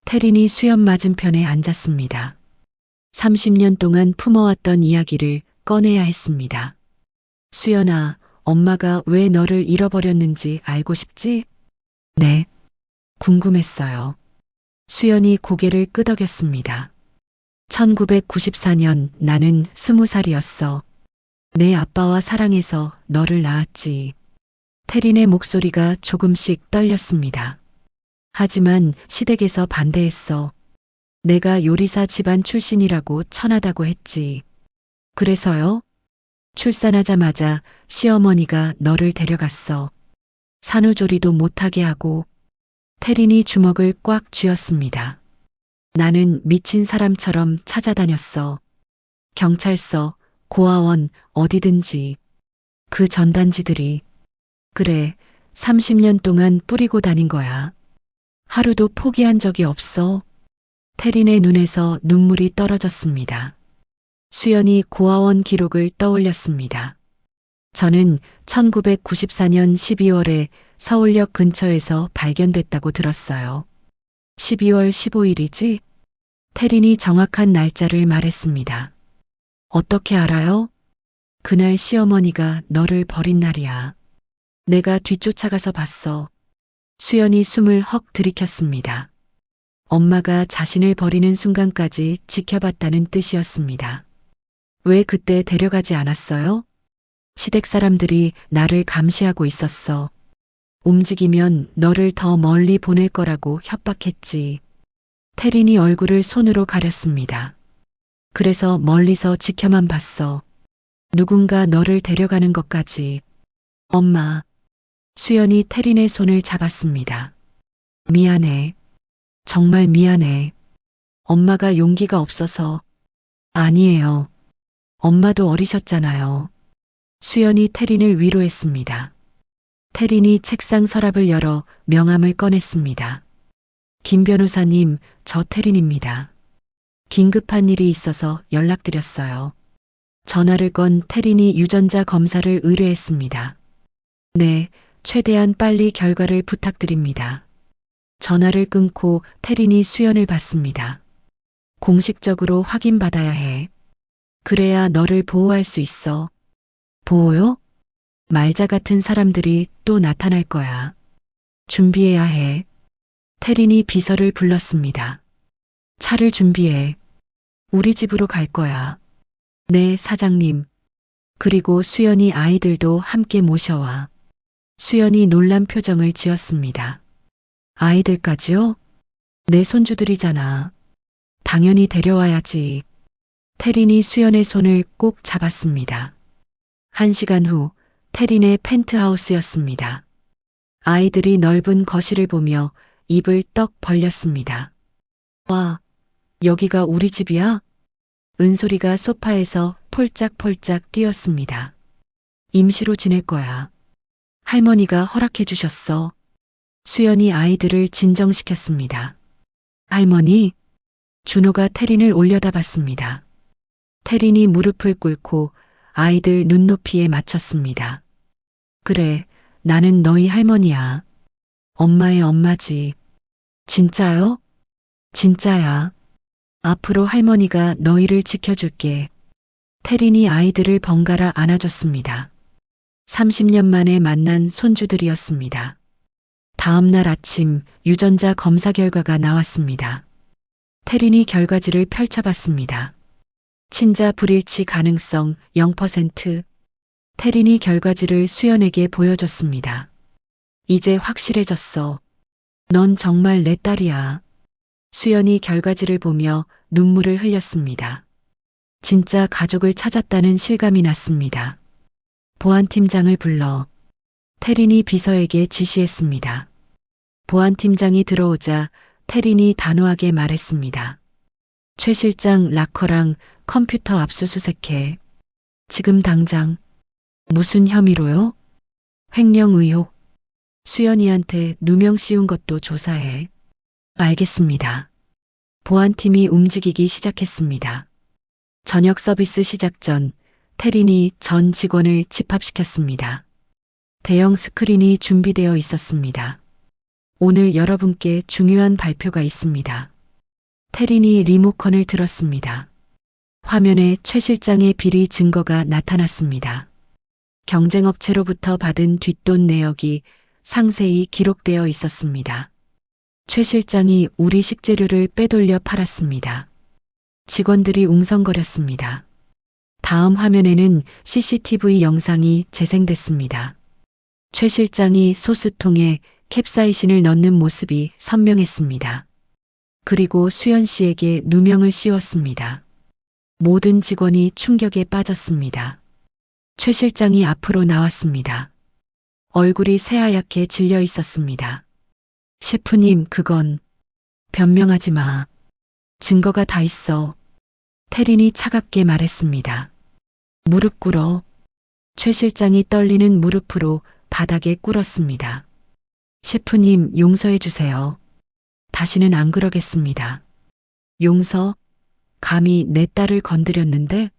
태린이 수연 맞은편에 앉았습니다. 30년 동안 품어왔던 이야기를 꺼내야 했습니다. 수연아, 엄마가 왜 너를 잃어버렸는지 알고 싶지? 네. 궁금했어요. 수연이 고개를 끄덕였습니다. 1994년 나는 20살이었어. 내 아빠와 사랑해서 너를 낳았지. 태린의 목소리가 조금씩 떨렸습니다. 하지만 시댁에서 반대했어. 내가 요리사 집안 출신이라고 천하다고 했지. 그래서요? 출산하자마자 시어머니가 너를 데려갔어. 산후조리도 못하게 하고. 태린이 주먹을 꽉 쥐었습니다. 나는 미친 사람처럼 찾아다녔어. 경찰서, 고아원, 어디든지. 그 전단지들이. 그래, 30년 동안 뿌리고 다닌 거야. 하루도 포기한 적이 없어. 태린의 눈에서 눈물이 떨어졌습니다. 수연이 고아원 기록을 떠올렸습니다. 저는 1994년 12월에 서울역 근처에서 발견됐다고 들었어요. 12월 15일이지? 태린이 정확한 날짜를 말했습니다. 어떻게 알아요? 그날 시어머니가 너를 버린 날이야. 내가 뒤쫓아가서 봤어. 수연이 숨을 헉 들이켰습니다. 엄마가 자신을 버리는 순간까지 지켜봤다는 뜻이었습니다. 왜 그때 데려가지 않았어요? 시댁 사람들이 나를 감시하고 있었어. 움직이면 너를 더 멀리 보낼 거라고 협박했지. 태린이 얼굴을 손으로 가렸습니다. 그래서 멀리서 지켜만 봤어. 누군가 너를 데려가는 것까지. 엄마. 수연이 태린의 손을 잡았습니다. 미안해. 정말 미안해. 엄마가 용기가 없어서. 아니에요. 엄마도 어리셨잖아요. 수연이 태린을 위로했습니다. 태린이 책상 서랍을 열어 명함을 꺼냈습니다. 김 변호사님, 저 태린입니다. 긴급한 일이 있어서 연락드렸어요. 전화를 건 태린이 유전자 검사를 의뢰했습니다. 네, 최대한 빨리 결과를 부탁드립니다. 전화를 끊고 태린이 수연을 받습니다. 공식적으로 확인받아야 해. 그래야 너를 보호할 수 있어. 보호요? 말자 같은 사람들이 또 나타날 거야. 준비해야 해. 태린이 비서를 불렀습니다. 차를 준비해. 우리 집으로 갈 거야. 네, 사장님. 그리고 수연이 아이들도 함께 모셔와. 수연이 놀란 표정을 지었습니다. 아이들까지요? 내 손주들이잖아. 당연히 데려와야지. 태린이 수연의 손을 꼭 잡았습니다. 1시간 후 태린의 펜트하우스였습니다. 아이들이 넓은 거실을 보며 입을 떡 벌렸습니다. 와, 여기가 우리 집이야? 은솔이가 소파에서 폴짝폴짝 뛰었습니다. 임시로 지낼 거야. 할머니가 허락해 주셨어. 수연이 아이들을 진정시켰습니다. 할머니, 준호가 태린을 올려다봤습니다. 태린이 무릎을 꿇고 아이들 눈높이에 맞췄습니다. 그래, 나는 너희 할머니야. 엄마의 엄마지. 진짜요? 진짜야. 앞으로 할머니가 너희를 지켜줄게. 태린이 아이들을 번갈아 안아줬습니다. 30년 만에 만난 손주들이었습니다. 다음 날 아침 유전자 검사 결과가 나왔습니다. 태린이 결과지를 펼쳐봤습니다. 친자 불일치 가능성 0%. 태린이 결과지를 수연에게 보여줬습니다. 이제 확실해졌어. 넌 정말 내 딸이야. 수연이 결과지를 보며 눈물을 흘렸습니다. 진짜 가족을 찾았다는 실감이 났습니다. 보안팀장을 불러 태린이 비서에게 지시했습니다. 보안팀장이 들어오자 태린이 단호하게 말했습니다. 최 실장 라커랑 컴퓨터 압수수색해. 지금 당장. 무슨 혐의로요? 횡령 의혹. 수연이한테 누명 씌운 것도 조사해. 알겠습니다. 보안팀이 움직이기 시작했습니다. 저녁 서비스 시작 전 태린이 전 직원을 집합시켰습니다. 대형 스크린이 준비되어 있었습니다. 오늘 여러분께 중요한 발표가 있습니다. 태린이 리모컨을 들었습니다. 화면에 최 실장의 비리 증거가 나타났습니다. 경쟁업체로부터 받은 뒷돈 내역이 상세히 기록되어 있었습니다. 최 실장이 우리 식재료를 빼돌려 팔았습니다. 직원들이 웅성거렸습니다. 다음 화면에는 CCTV 영상이 재생됐습니다. 최 실장이 소스통에 캡사이신을 넣는 모습이 선명했습니다. 그리고 수연 씨에게 누명을 씌웠습니다. 모든 직원이 충격에 빠졌습니다. 최 실장이 앞으로 나왔습니다. 얼굴이 새하얗게 질려 있었습니다. 셰프님, 그건 변명하지 마. 증거가 다 있어. 태린이 차갑게 말했습니다. 무릎 꿇어. 최 실장이 떨리는 무릎으로 바닥에 꿇었습니다. 셰프님, 용서해 주세요. 다시는 안 그러겠습니다. 용서? 감히 내 딸을 건드렸는데?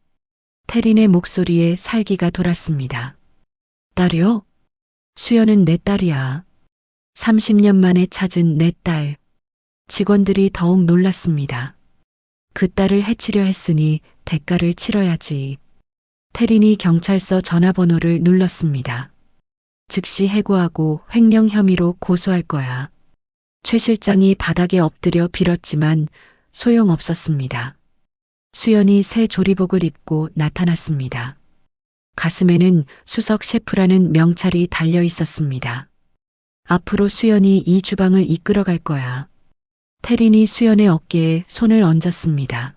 태린의 목소리에 살기가 돌았습니다. 딸이요? 수연은 내 딸이야. 30년 만에 찾은 내 딸. 직원들이 더욱 놀랐습니다. 그 딸을 해치려 했으니 대가를 치러야지. 태린이 경찰서 전화번호를 눌렀습니다. 즉시 해고하고 횡령 혐의로 고소할 거야. 최 실장이 바닥에 엎드려 빌었지만 소용없었습니다. 수연이 새 조리복을 입고 나타났습니다. 가슴에는 수석 셰프라는 명찰이 달려 있었습니다. 앞으로 수연이 이 주방을 이끌어갈 거야. 태린이 수연의 어깨에 손을 얹었습니다.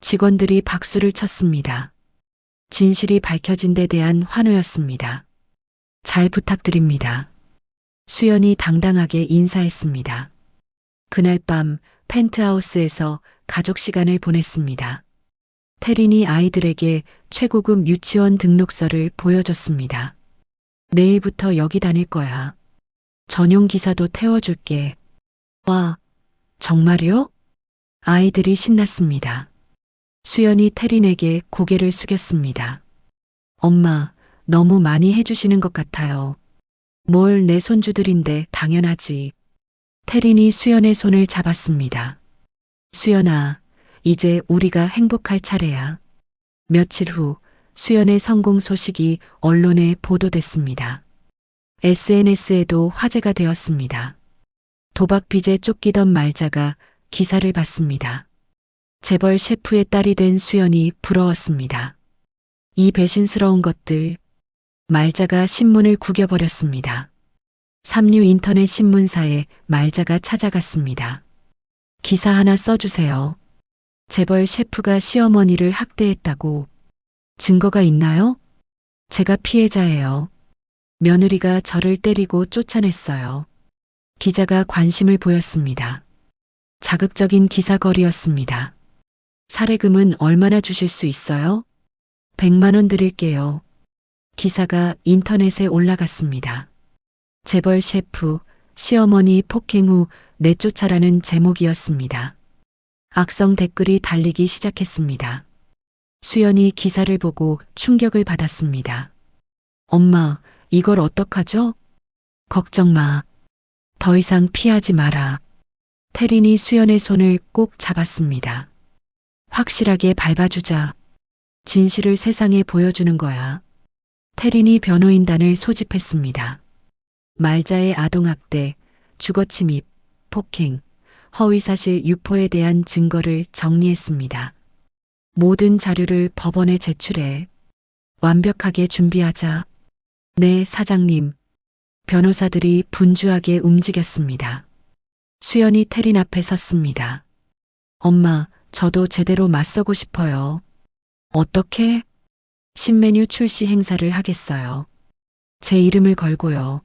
직원들이 박수를 쳤습니다. 진실이 밝혀진 데 대한 환호였습니다. 잘 부탁드립니다. 수연이 당당하게 인사했습니다. 그날 밤 펜트하우스에서 가족 시간을 보냈습니다. 태린이 아이들에게 최고급 유치원 등록서를 보여줬습니다. 내일부터 여기 다닐 거야. 전용 기사도 태워줄게. 와, 정말이요? 아이들이 신났습니다. 수연이 태린에게 고개를 숙였습니다. 엄마, 너무 많이 해주시는 것 같아요. 뭘 내 손주들인데 당연하지. 태린이 수연의 손을 잡았습니다. 수연아, 이제 우리가 행복할 차례야. 며칠 후 수연의 성공 소식이 언론에 보도됐습니다. SNS에도 화제가 되었습니다. 도박 빚에 쫓기던 말자가 기사를 받습니다. 재벌 셰프의 딸이 된 수연이 부러웠습니다. 이 배신스러운 것들. 말자가 신문을 구겨버렸습니다. 삼류 인터넷 신문사에 말자가 찾아갔습니다. 기사 하나 써주세요. 재벌 셰프가 시어머니를 학대했다고. 증거가 있나요? 제가 피해자예요. 며느리가 저를 때리고 쫓아냈어요. 기자가 관심을 보였습니다. 자극적인 기사거리였습니다. 사례금은 얼마나 주실 수 있어요? 100만 원 드릴게요. 기사가 인터넷에 올라갔습니다. 재벌 셰프, 시어머니 폭행 후 내쫓아라는 제목이었습니다. 악성 댓글이 달리기 시작했습니다. 수연이 기사를 보고 충격을 받았습니다. 엄마, 이걸 어떡하죠? 걱정 마. 더 이상 피하지 마라. 태린이 수연의 손을 꼭 잡았습니다. 확실하게 밟아주자. 진실을 세상에 보여주는 거야. 태린이 변호인단을 소집했습니다. 말자의 아동학대, 주거침입, 폭행, 허위사실 유포에 대한 증거를 정리했습니다. 모든 자료를 법원에 제출해 완벽하게 준비하자. 네, 사장님. 변호사들이 분주하게 움직였습니다. 수연이 태린 앞에 섰습니다. 엄마, 저도 제대로 맞서고 싶어요. 어떻게? 신메뉴 출시 행사를 하겠어요. 제 이름을 걸고요.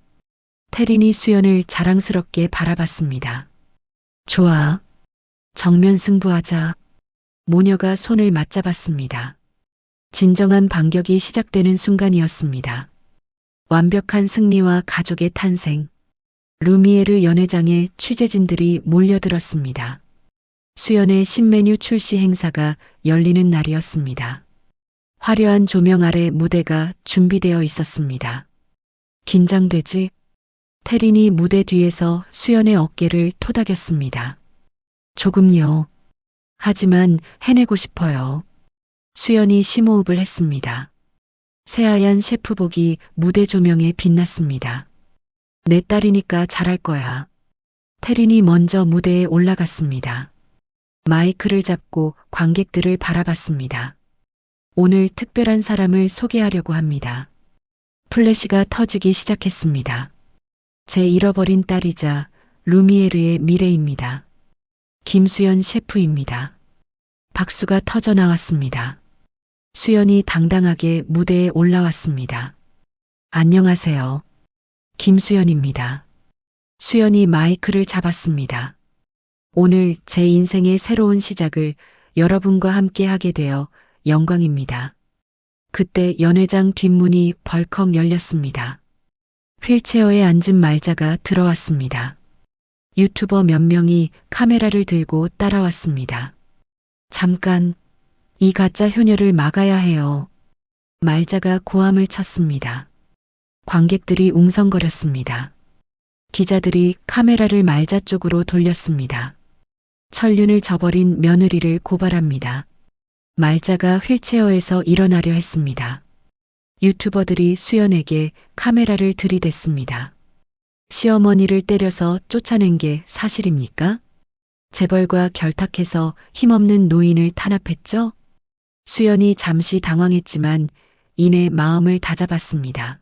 태린이 수연을 자랑스럽게 바라봤습니다. 좋아. 정면 승부하자. 모녀가 손을 맞잡았습니다. 진정한 반격이 시작되는 순간이었습니다. 완벽한 승리와 가족의 탄생. 루미에르 연회장에 취재진들이 몰려들었습니다. 수연의 신메뉴 출시 행사가 열리는 날이었습니다. 화려한 조명 아래 무대가 준비되어 있었습니다. 긴장되지? 태린이 무대 뒤에서 수연의 어깨를 토닥였습니다. 조금요. 하지만 해내고 싶어요. 수연이 심호흡을 했습니다. 새하얀 셰프복이 무대 조명에 빛났습니다. 내 딸이니까 잘할 거야. 태린이 먼저 무대에 올라갔습니다. 마이크를 잡고 관객들을 바라봤습니다. 오늘 특별한 사람을 소개하려고 합니다. 플래시가 터지기 시작했습니다. 제 잃어버린 딸이자 루미에르의 미래입니다. 김수연 셰프입니다. 박수가 터져 나왔습니다. 수연이 당당하게 무대에 올라왔습니다. 안녕하세요. 김수연입니다. 수연이 마이크를 잡았습니다. 오늘 제 인생의 새로운 시작을 여러분과 함께 하게 되어 영광입니다. 그때 연회장 뒷문이 벌컥 열렸습니다. 휠체어에 앉은 말자가 들어왔습니다. 유튜버 몇 명이 카메라를 들고 따라왔습니다. 잠깐, 이 가짜 효녀를 막아야 해요. 말자가 고함을 쳤습니다. 관객들이 웅성거렸습니다. 기자들이 카메라를 말자 쪽으로 돌렸습니다. 천륜을 저버린 며느리를 고발합니다. 말자가 휠체어에서 일어나려 했습니다. 유튜버들이 수연에게 카메라를 들이댔습니다. 시어머니를 때려서 쫓아낸 게 사실입니까? 재벌과 결탁해서 힘없는 노인을 탄압했죠? 수연이 잠시 당황했지만 이내 마음을 다잡았습니다.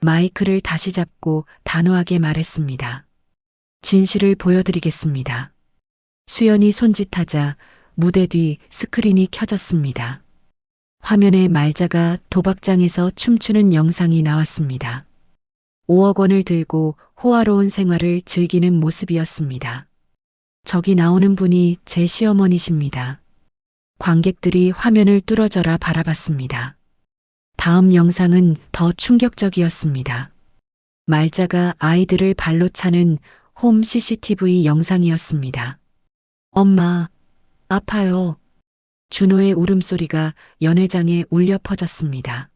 마이크를 다시 잡고 단호하게 말했습니다. 진실을 보여드리겠습니다. 수연이 손짓하자 무대 뒤 스크린이 켜졌습니다. 화면에 말자가 도박장에서 춤추는 영상이 나왔습니다. 5억 원을 들고 호화로운 생활을 즐기는 모습이었습니다. 저기 나오는 분이 제 시어머니십니다. 관객들이 화면을 뚫어져라 바라봤습니다. 다음 영상은 더 충격적이었습니다. 말자가 아이들을 발로 차는 홈 CCTV 영상이었습니다. 엄마, 아파요. 준호의 울음소리가 연회장에 울려 퍼졌습니다.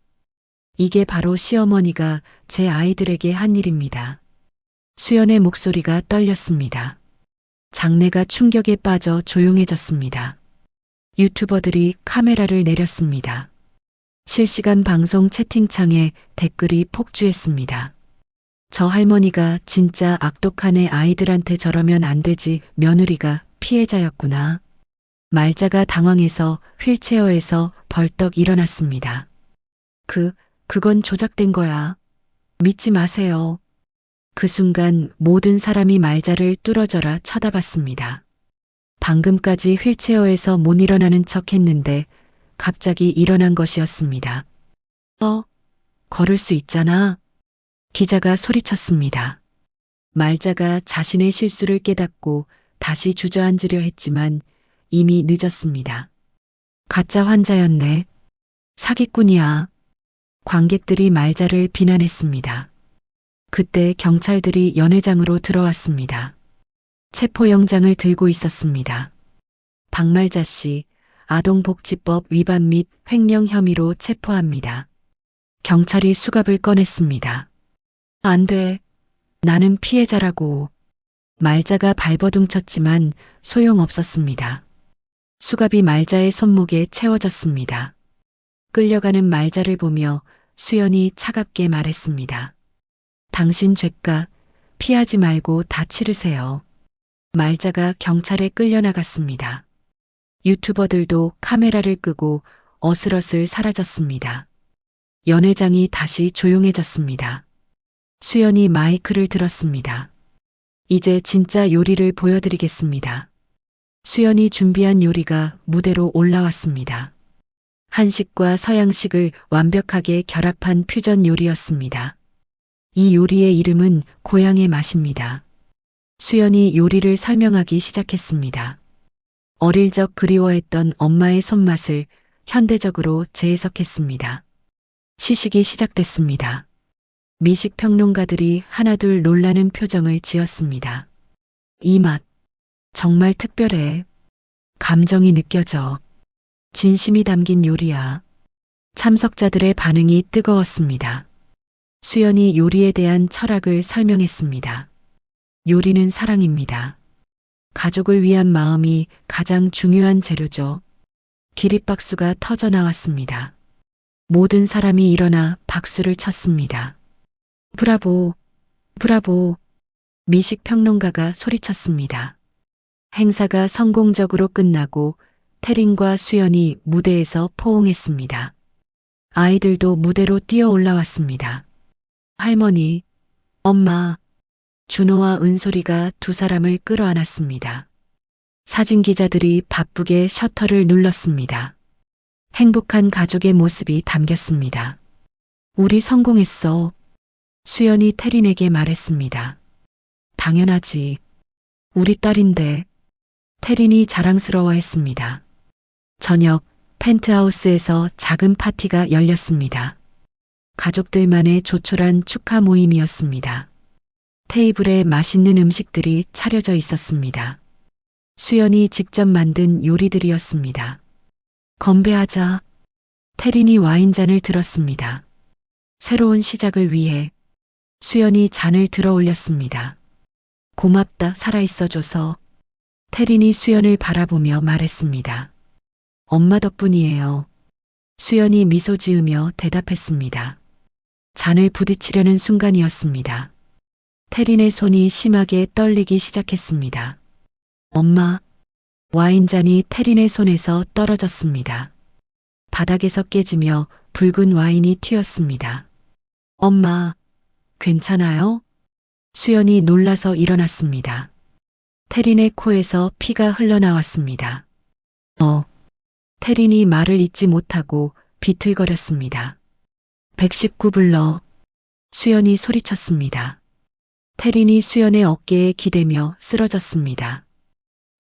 이게 바로 시어머니가 제 아이들에게 한 일입니다. 수연의 목소리가 떨렸습니다. 장내가 충격에 빠져 조용해졌습니다. 유튜버들이 카메라를 내렸습니다. 실시간 방송 채팅창에 댓글이 폭주했습니다. 저 할머니가 진짜 악독한 애 아이들한테 저러면 안 되지. 며느리가 피해자였구나. 말자가 당황해서 휠체어에서 벌떡 일어났습니다. 그건 조작된 거야. 믿지 마세요. 그 순간 모든 사람이 말자를 뚫어져라 쳐다봤습니다. 방금까지 휠체어에서 못 일어나는 척 했는데 갑자기 일어난 것이었습니다. 걸을 수 있잖아. 기자가 소리쳤습니다. 말자가 자신의 실수를 깨닫고 다시 주저앉으려 했지만 이미 늦었습니다. 가짜 환자였네. 사기꾼이야. 관객들이 말자를 비난했습니다. 그때 경찰들이 연회장으로 들어왔습니다. 체포영장을 들고 있었습니다. 박말자 씨, 아동복지법 위반 및 횡령 혐의로 체포합니다. 경찰이 수갑을 꺼냈습니다. 안 돼. 나는 피해자라고. 말자가 발버둥 쳤지만 소용없었습니다. 수갑이 말자의 손목에 채워졌습니다. 끌려가는 말자를 보며 수연이 차갑게 말했습니다. 당신 죄가 피하지 말고 다 치르세요. 말자가 경찰에 끌려나갔습니다. 유튜버들도 카메라를 끄고 어슬어슬 사라졌습니다. 연회장이 다시 조용해졌습니다. 수연이 마이크를 들었습니다. 이제 진짜 요리를 보여드리겠습니다. 수연이 준비한 요리가 무대로 올라왔습니다. 한식과 서양식을 완벽하게 결합한 퓨전 요리였습니다. 이 요리의 이름은 고향의 맛입니다. 수연이 요리를 설명하기 시작했습니다. 어릴 적 그리워했던 엄마의 손맛을 현대적으로 재해석했습니다. 시식이 시작됐습니다. 미식 평론가들이 하나둘 놀라는 표정을 지었습니다. 이 맛, 정말 특별해. 감정이 느껴져. 진심이 담긴 요리야. 참석자들의 반응이 뜨거웠습니다. 수연이 요리에 대한 철학을 설명했습니다. 요리는 사랑입니다. 가족을 위한 마음이 가장 중요한 재료죠. 기립박수가 터져 나왔습니다. 모든 사람이 일어나 박수를 쳤습니다. 브라보, 브라보. 미식 평론가가 소리쳤습니다. 행사가 성공적으로 끝나고 태린과 수연이 무대에서 포옹했습니다. 아이들도 무대로 뛰어 올라왔습니다. 할머니, 엄마, 준호와 은솔이가 두 사람을 끌어안았습니다. 사진 기자들이 바쁘게 셔터를 눌렀습니다. 행복한 가족의 모습이 담겼습니다. 우리 성공했어. 수연이 태린에게 말했습니다. 당연하지. 우리 딸인데. 태린이 자랑스러워했습니다. 저녁 펜트하우스에서 작은 파티가 열렸습니다. 가족들만의 조촐한 축하 모임이었습니다. 테이블에 맛있는 음식들이 차려져 있었습니다. 수연이 직접 만든 요리들이었습니다. 건배하자. 태린이 와인잔을 들었습니다. 새로운 시작을 위해 수연이 잔을 들어 올렸습니다. 고맙다, 살아있어줘서. 태린이 수연을 바라보며 말했습니다. 엄마 덕분이에요. 수연이 미소 지으며 대답했습니다. 잔을 부딪히려는 순간이었습니다. 태린의 손이 심하게 떨리기 시작했습니다. 엄마, 와인잔이 태린의 손에서 떨어졌습니다. 바닥에서 깨지며 붉은 와인이 튀었습니다. 엄마, 괜찮아요? 수연이 놀라서 일어났습니다. 태린의 코에서 피가 흘러나왔습니다. 태린이 말을 잇지 못하고 비틀거렸습니다. 119불러. 수연이 소리쳤습니다. 태린이 수연의 어깨에 기대며 쓰러졌습니다.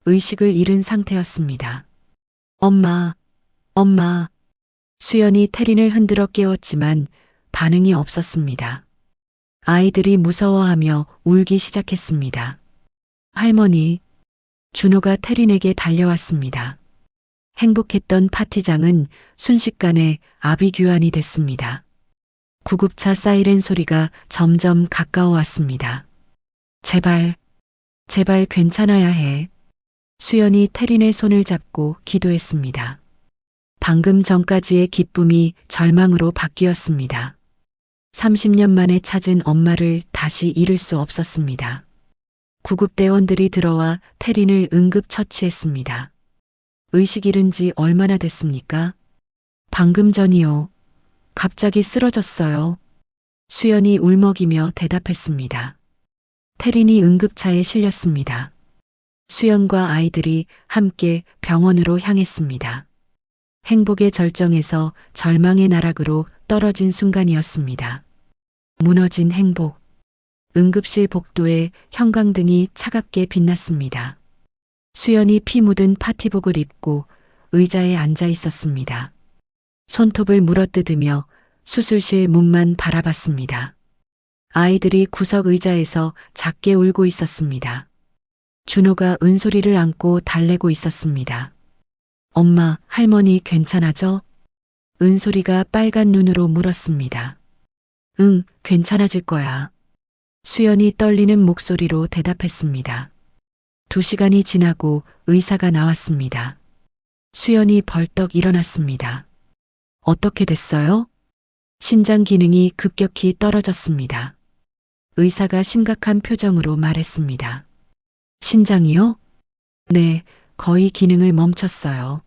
의식을 잃은 상태였습니다. 엄마, 엄마. 수연이 태린을 흔들어 깨웠지만 반응이 없었습니다. 아이들이 무서워하며 울기 시작했습니다. 할머니, 준호가 태린에게 달려왔습니다. 행복했던 파티장은 순식간에 아비규환이 됐습니다. 구급차 사이렌 소리가 점점 가까워왔습니다. 제발, 제발 괜찮아야 해. 수연이 태린의 손을 잡고 기도했습니다. 방금 전까지의 기쁨이 절망으로 바뀌었습니다. 30년 만에 찾은 엄마를 다시 잃을 수 없었습니다. 구급대원들이 들어와 태린을 응급처치했습니다. 의식 잃은 지 얼마나 됐습니까? 방금 전이요. 갑자기 쓰러졌어요. 수연이 울먹이며 대답했습니다. 태린이 응급차에 실렸습니다. 수연과 아이들이 함께 병원으로 향했습니다. 행복의 절정에서 절망의 나락으로 떨어진 순간이었습니다. 무너진 행복. 응급실 복도에 형광등이 차갑게 빛났습니다. 수연이 피 묻은 파티복을 입고 의자에 앉아 있었습니다. 손톱을 물어뜯으며 수술실 문만 바라봤습니다. 아이들이 구석 의자에서 작게 울고 있었습니다. 준호가 은솔이를 안고 달래고 있었습니다. 엄마, 할머니 괜찮아져? 은솔이가 빨간 눈으로 물었습니다. 응, 괜찮아질 거야. 수연이 떨리는 목소리로 대답했습니다. 2시간이 지나고 의사가 나왔습니다. 수연이 벌떡 일어났습니다. 어떻게 됐어요? 신장 기능이 급격히 떨어졌습니다. 의사가 심각한 표정으로 말했습니다. 신장이요? 네, 거의 기능을 멈췄어요.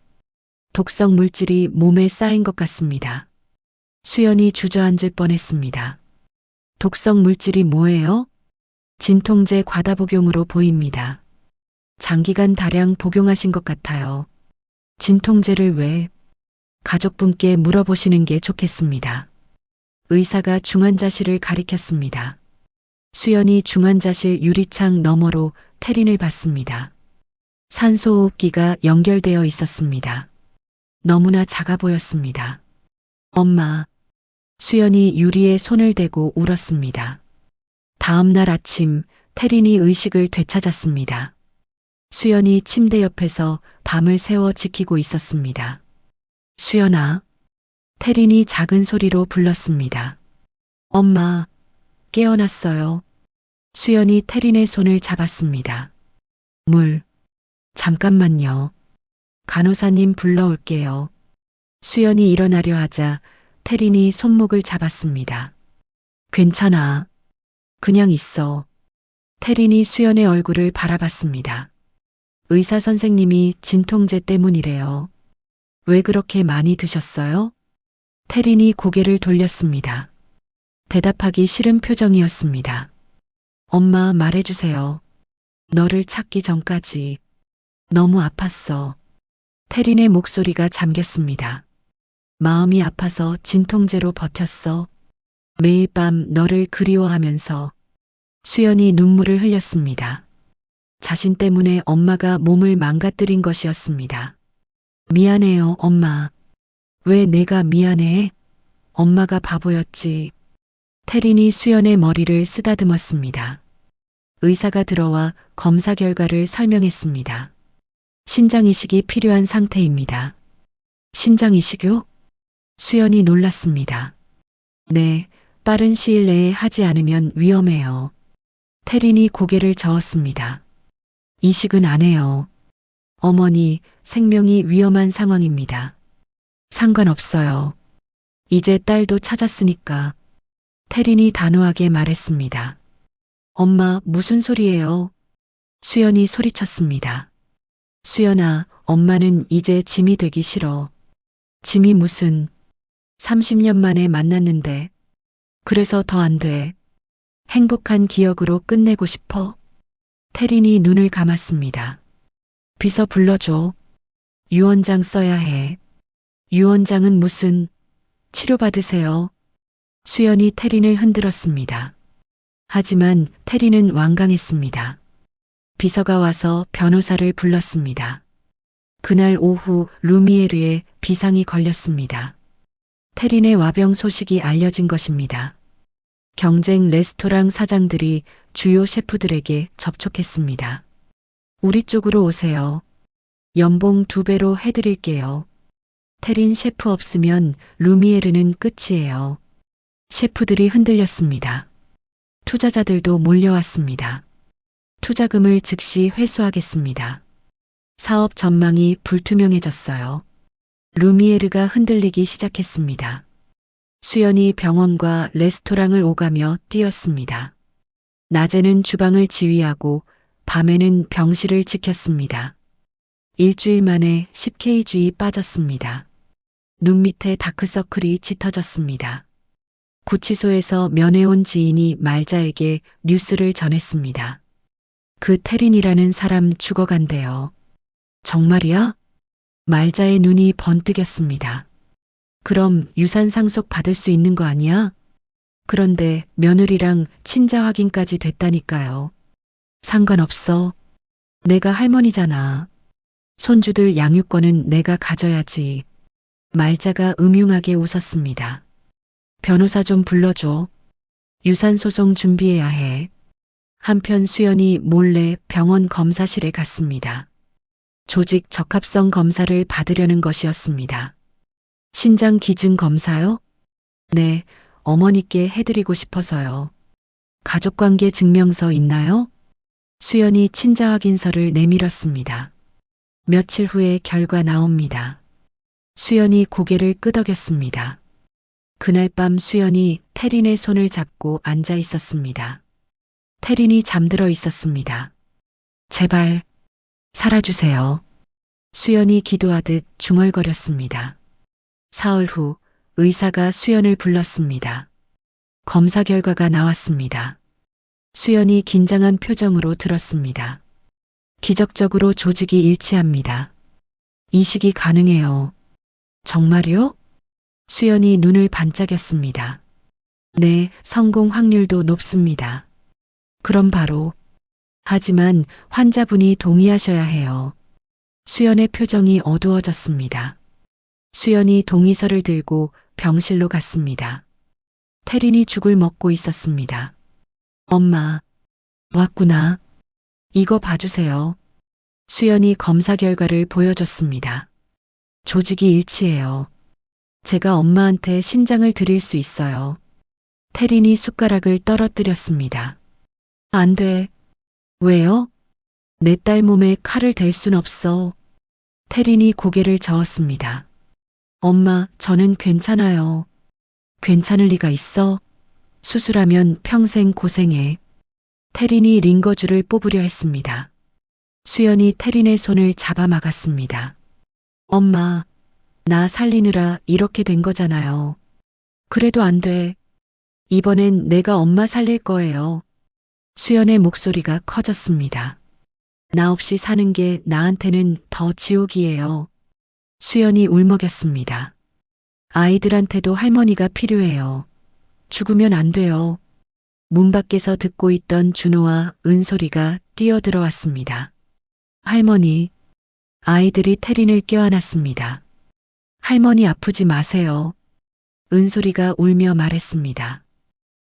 독성 물질이 몸에 쌓인 것 같습니다. 수연이 주저앉을 뻔했습니다. 독성 물질이 뭐예요? 진통제 과다 복용으로 보입니다. 장기간 다량 복용하신 것 같아요. 진통제를 왜? 가족분께 물어보시는 게 좋겠습니다. 의사가 중환자실을 가리켰습니다. 수연이 중환자실 유리창 너머로 테린을 봤습니다. 산소호흡기가 연결되어 있었습니다. 너무나 작아 보였습니다. 엄마. 수연이 유리에 손을 대고 울었습니다. 다음 날 아침 테린이 의식을 되찾았습니다. 수연이 침대 옆에서 밤을 새워 지키고 있었습니다. 수연아. 테린이 작은 소리로 불렀습니다. 엄마. 깨어났어요. 수연이 테린의 손을 잡았습니다. 물. 잠깐만요. 간호사님 불러올게요. 수연이 일어나려 하자 테린이 손목을 잡았습니다. 괜찮아. 그냥 있어. 테린이 수연의 얼굴을 바라봤습니다. 의사 선생님이 진통제 때문이래요. 왜 그렇게 많이 드셨어요? 테린이 고개를 돌렸습니다. 대답하기 싫은 표정이었습니다. 엄마 말해주세요. 너를 찾기 전까지 너무 아팠어. 테린의 목소리가 잠겼습니다. 마음이 아파서 진통제로 버텼어. 매일 밤 너를 그리워하면서. 수연이 눈물을 흘렸습니다. 자신 때문에 엄마가 몸을 망가뜨린 것이었습니다. 미안해요, 엄마. 왜 내가 미안해? 엄마가 바보였지. 테린이 수연의 머리를 쓰다듬었습니다. 의사가 들어와 검사 결과를 설명했습니다. 신장 이식이 필요한 상태입니다. 신장 이식요? 수연이 놀랐습니다. 네, 빠른 시일 내에 하지 않으면 위험해요. 테린이 고개를 저었습니다. 이식은 안 해요. 어머니, 생명이 위험한 상황입니다. 상관없어요. 이제 딸도 찾았으니까. 테린이 단호하게 말했습니다. 엄마, 무슨 소리예요? 수연이 소리쳤습니다. 수연아, 엄마는 이제 짐이 되기 싫어. 짐이 무슨? 30년 만에 만났는데. 그래서 더 안 돼. 행복한 기억으로 끝내고 싶어. 테린이 눈을 감았습니다. 비서 불러줘. 유언장 써야 해. 유언장은 무슨? 치료받으세요. 수연이 테린을 흔들었습니다. 하지만 테린은 완강했습니다. 비서가 와서 변호사를 불렀습니다. 그날 오후 루미에르에 비상이 걸렸습니다. 테린의 와병 소식이 알려진 것입니다. 경쟁 레스토랑 사장들이 주요 셰프들에게 접촉했습니다. 우리 쪽으로 오세요. 연봉 2배로 해드릴게요. 테린 셰프 없으면 루미에르는 끝이에요. 셰프들이 흔들렸습니다. 투자자들도 몰려왔습니다. 투자금을 즉시 회수하겠습니다. 사업 전망이 불투명해졌어요. 루미에르가 흔들리기 시작했습니다. 수연이 병원과 레스토랑을 오가며 뛰었습니다. 낮에는 주방을 지휘하고 밤에는 병실을 지켰습니다. 일주일 만에 10kg이 빠졌습니다. 눈 밑에 다크서클이 짙어졌습니다. 구치소에서 면회온 지인이 말자에게 뉴스를 전했습니다. 그 테린이라는 사람 죽어간대요. 정말이야? 말자의 눈이 번뜩였습니다. 그럼 유산 상속 받을 수 있는 거 아니야? 그런데 며느리랑 친자 확인까지 됐다니까요. 상관없어. 내가 할머니잖아. 손주들 양육권은 내가 가져야지. 말자가 음흉하게 웃었습니다. 변호사 좀 불러줘. 유산소송 준비해야 해. 한편 수연이 몰래 병원 검사실에 갔습니다. 조직 적합성 검사를 받으려는 것이었습니다. 신장 기증 검사요? 네, 어머니께 해드리고 싶어서요. 가족관계 증명서 있나요? 수연이 친자 확인서를 내밀었습니다. 며칠 후에 결과 나옵니다. 수연이 고개를 끄덕였습니다. 그날 밤 수연이 테린의 손을 잡고 앉아 있었습니다. 태린이 잠들어 있었습니다. 제발, 살아주세요. 수연이 기도하듯 중얼거렸습니다. 사흘 후 의사가 수연을 불렀습니다. 검사 결과가 나왔습니다. 수연이 긴장한 표정으로 들었습니다. 기적적으로 조직이 일치합니다. 이식이 가능해요. 정말요? 수연이 눈을 반짝였습니다. 네, 성공 확률도 높습니다. 그럼 바로. 하지만 환자분이 동의하셔야 해요. 수연의 표정이 어두워졌습니다. 수연이 동의서를 들고 병실로 갔습니다. 태린이 죽을 먹고 있었습니다. 엄마, 왔구나. 이거 봐주세요. 수연이 검사 결과를 보여줬습니다. 조직이 일치해요. 제가 엄마한테 신장을 드릴 수 있어요. 태린이 숟가락을 떨어뜨렸습니다. 안 돼. 왜요? 내 딸 몸에 칼을 댈 순 없어. 태린이 고개를 저었습니다. 엄마, 저는 괜찮아요. 괜찮을 리가 있어? 수술하면 평생 고생해. 태린이 링거줄을 뽑으려 했습니다. 수연이 태린의 손을 잡아 막았습니다. 엄마, 나 살리느라 이렇게 된 거잖아요. 그래도 안 돼. 이번엔 내가 엄마 살릴 거예요. 수연의 목소리가 커졌습니다. 나 없이 사는 게 나한테는 더 지옥이에요. 수연이 울먹였습니다. 아이들한테도 할머니가 필요해요. 죽으면 안 돼요. 문 밖에서 듣고 있던 준호와 은솔이가 뛰어들어왔습니다. 할머니, 아이들이 태린을 껴안았습니다. 할머니 아프지 마세요. 은솔이가 울며 말했습니다.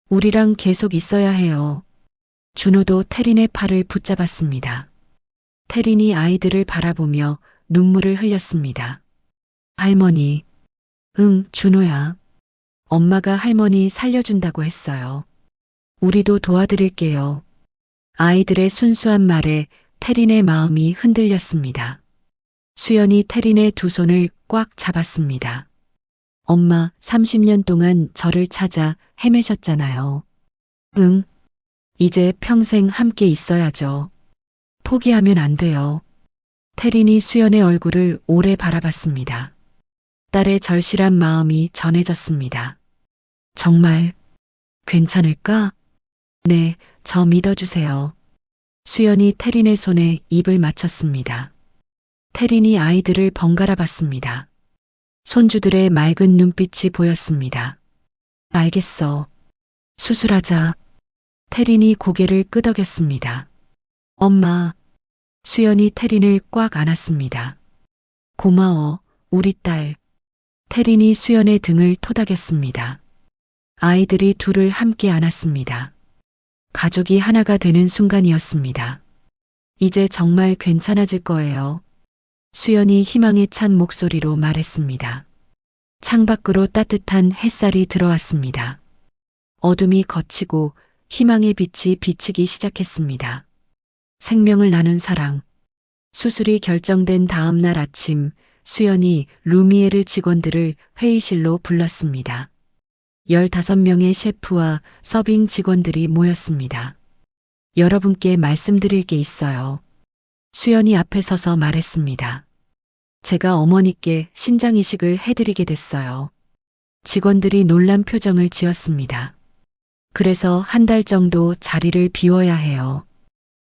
우리랑 계속 있어야 해요. 준호도 태린의 팔을 붙잡았습니다. 태린이 아이들을 바라보며 눈물을 흘렸습니다. 할머니, 응, 준호야. 엄마가 할머니 살려준다고 했어요. 우리도 도와드릴게요. 아이들의 순수한 말에 태린의 마음이 흔들렸습니다. 수연이 태린의 두 손을 꽉 잡았습니다. 엄마, 30년 동안 저를 찾아 헤매셨잖아요. 응, 이제 평생 함께 있어야죠. 포기하면 안 돼요. 태린이 수연의 얼굴을 오래 바라봤습니다. 딸의 절실한 마음이 전해졌습니다. 정말 괜찮을까? 네, 저 믿어주세요. 수연이 태린의 손에 입을 맞췄습니다. 태린이 아이들을 번갈아 봤습니다. 손주들의 맑은 눈빛이 보였습니다. 알겠어. 수술하자. 태린이 고개를 끄덕였습니다. 엄마. 수연이 태린을 꽉 안았습니다. 고마워, 우리 딸. 태린이 수연의 등을 토닥였습니다. 아이들이 둘을 함께 안았습니다. 가족이 하나가 되는 순간이었습니다. 이제 정말 괜찮아질 거예요. 수연이 희망에 찬 목소리로 말했습니다. 창밖으로 따뜻한 햇살이 들어왔습니다. 어둠이 걷히고 희망의 빛이 비치기 시작했습니다. 생명을 나눈 사랑. 수술이 결정된 다음 날 아침, 수연이 루미에르 직원들을 회의실로 불렀습니다. 15명의 셰프와 서빙 직원들이 모였습니다. 여러분께 말씀드릴 게 있어요. 수연이 앞에 서서 말했습니다. 제가 어머니께 신장 이식을 해드리게 됐어요. 직원들이 놀란 표정을 지었습니다. 그래서 한 달 정도 자리를 비워야 해요.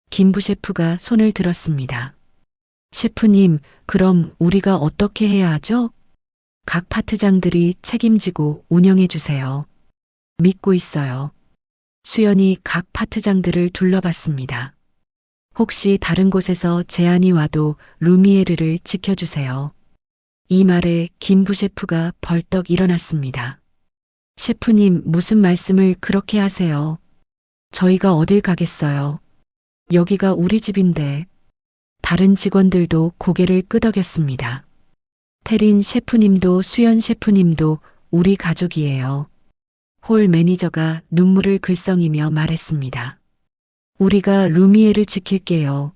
김부 셰프가 손을 들었습니다. 셰프님, 그럼 우리가 어떻게 해야 하죠? 각 파트장들이 책임지고 운영해 주세요. 믿고 있어요. 수연이 각 파트장들을 둘러봤습니다. 혹시 다른 곳에서 제안이 와도 루미에르를 지켜주세요. 이 말에 김부 셰프가 벌떡 일어났습니다. 셰프님, 무슨 말씀을 그렇게 하세요? 저희가 어딜 가겠어요? 여기가 우리 집인데. 다른 직원들도 고개를 끄덕였습니다. 태린 셰프님도 수연 셰프님도 우리 가족이에요. 홀 매니저가 눈물을 글썽이며 말했습니다. 우리가 루미에를 지킬게요.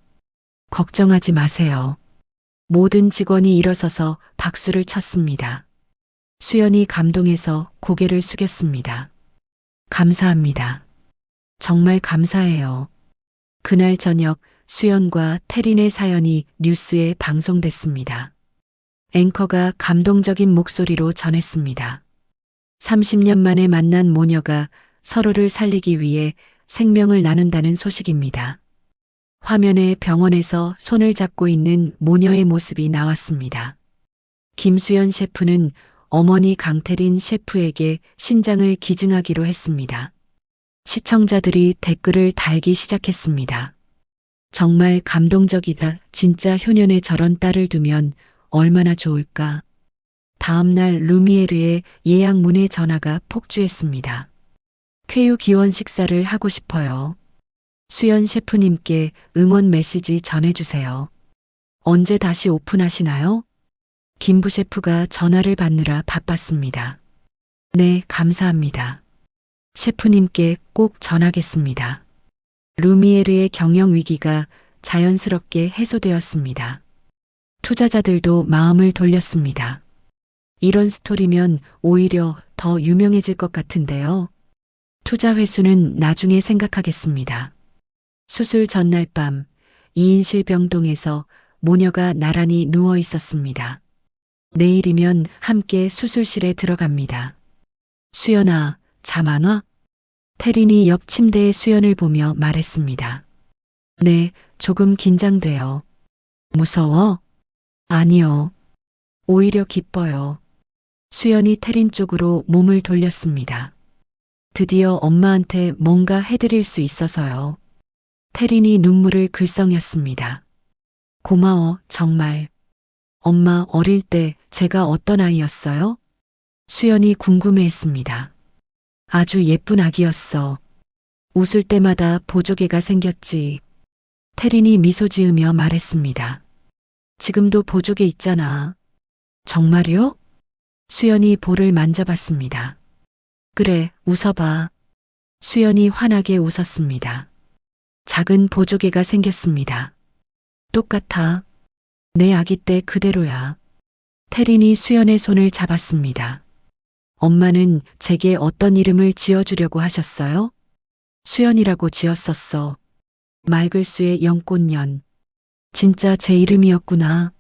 걱정하지 마세요. 모든 직원이 일어서서 박수를 쳤습니다. 수연이 감동해서 고개를 숙였습니다. 감사합니다. 정말 감사해요. 그날 저녁 수연과 태린의 사연이 뉴스에 방송됐습니다. 앵커가 감동적인 목소리로 전했습니다. 30년 만에 만난 모녀가 서로를 살리기 위해 생명을 나눈다는 소식입니다. 화면에 병원에서 손을 잡고 있는 모녀의 모습이 나왔습니다. 김수연 셰프는 어머니 강태린 셰프에게 신장을 기증하기로 했습니다. 시청자들이 댓글을 달기 시작했습니다. 정말 감동적이다. 진짜 효년에 저런 딸을 두면 얼마나 좋을까. 다음 날 루미에르의 예약문의 전화가 폭주했습니다. 쾌유 기원 식사를 하고 싶어요. 수연 셰프님께 응원 메시지 전해주세요. 언제 다시 오픈하시나요? 김부 셰프가 전화를 받느라 바빴습니다. 네, 감사합니다. 셰프님께 꼭 전하겠습니다. 루미에르의 경영 위기가 자연스럽게 해소되었습니다. 투자자들도 마음을 돌렸습니다. 이런 스토리면 오히려 더 유명해질 것 같은데요. 투자 회수는 나중에 생각하겠습니다. 수술 전날 밤 2인실 병동에서 모녀가 나란히 누워 있었습니다. 내일이면 함께 수술실에 들어갑니다. 수연아, 잠 안 와? 태린이 옆 침대에 수연을 보며 말했습니다. 네, 조금 긴장돼요. 무서워? 아니요. 오히려 기뻐요. 수연이 태린 쪽으로 몸을 돌렸습니다. 드디어 엄마한테 뭔가 해드릴 수 있어서요. 태린이 눈물을 글썽였습니다. 고마워, 정말. 엄마 어릴 때 제가 어떤 아이였어요? 수연이 궁금해했습니다. 아주 예쁜 아기였어. 웃을 때마다 보조개가 생겼지. 태린이 미소 지으며 말했습니다. 지금도 보조개 있잖아. 정말요? 수연이 볼을 만져봤습니다. 그래, 웃어봐. 수연이 환하게 웃었습니다. 작은 보조개가 생겼습니다. 똑같아. 내 아기 때 그대로야. 태린이 수연의 손을 잡았습니다. 엄마는 제게 어떤 이름을 지어주려고 하셨어요? 수연이라고 지었었어. 말글수의 연꽃년. 진짜 제 이름이었구나.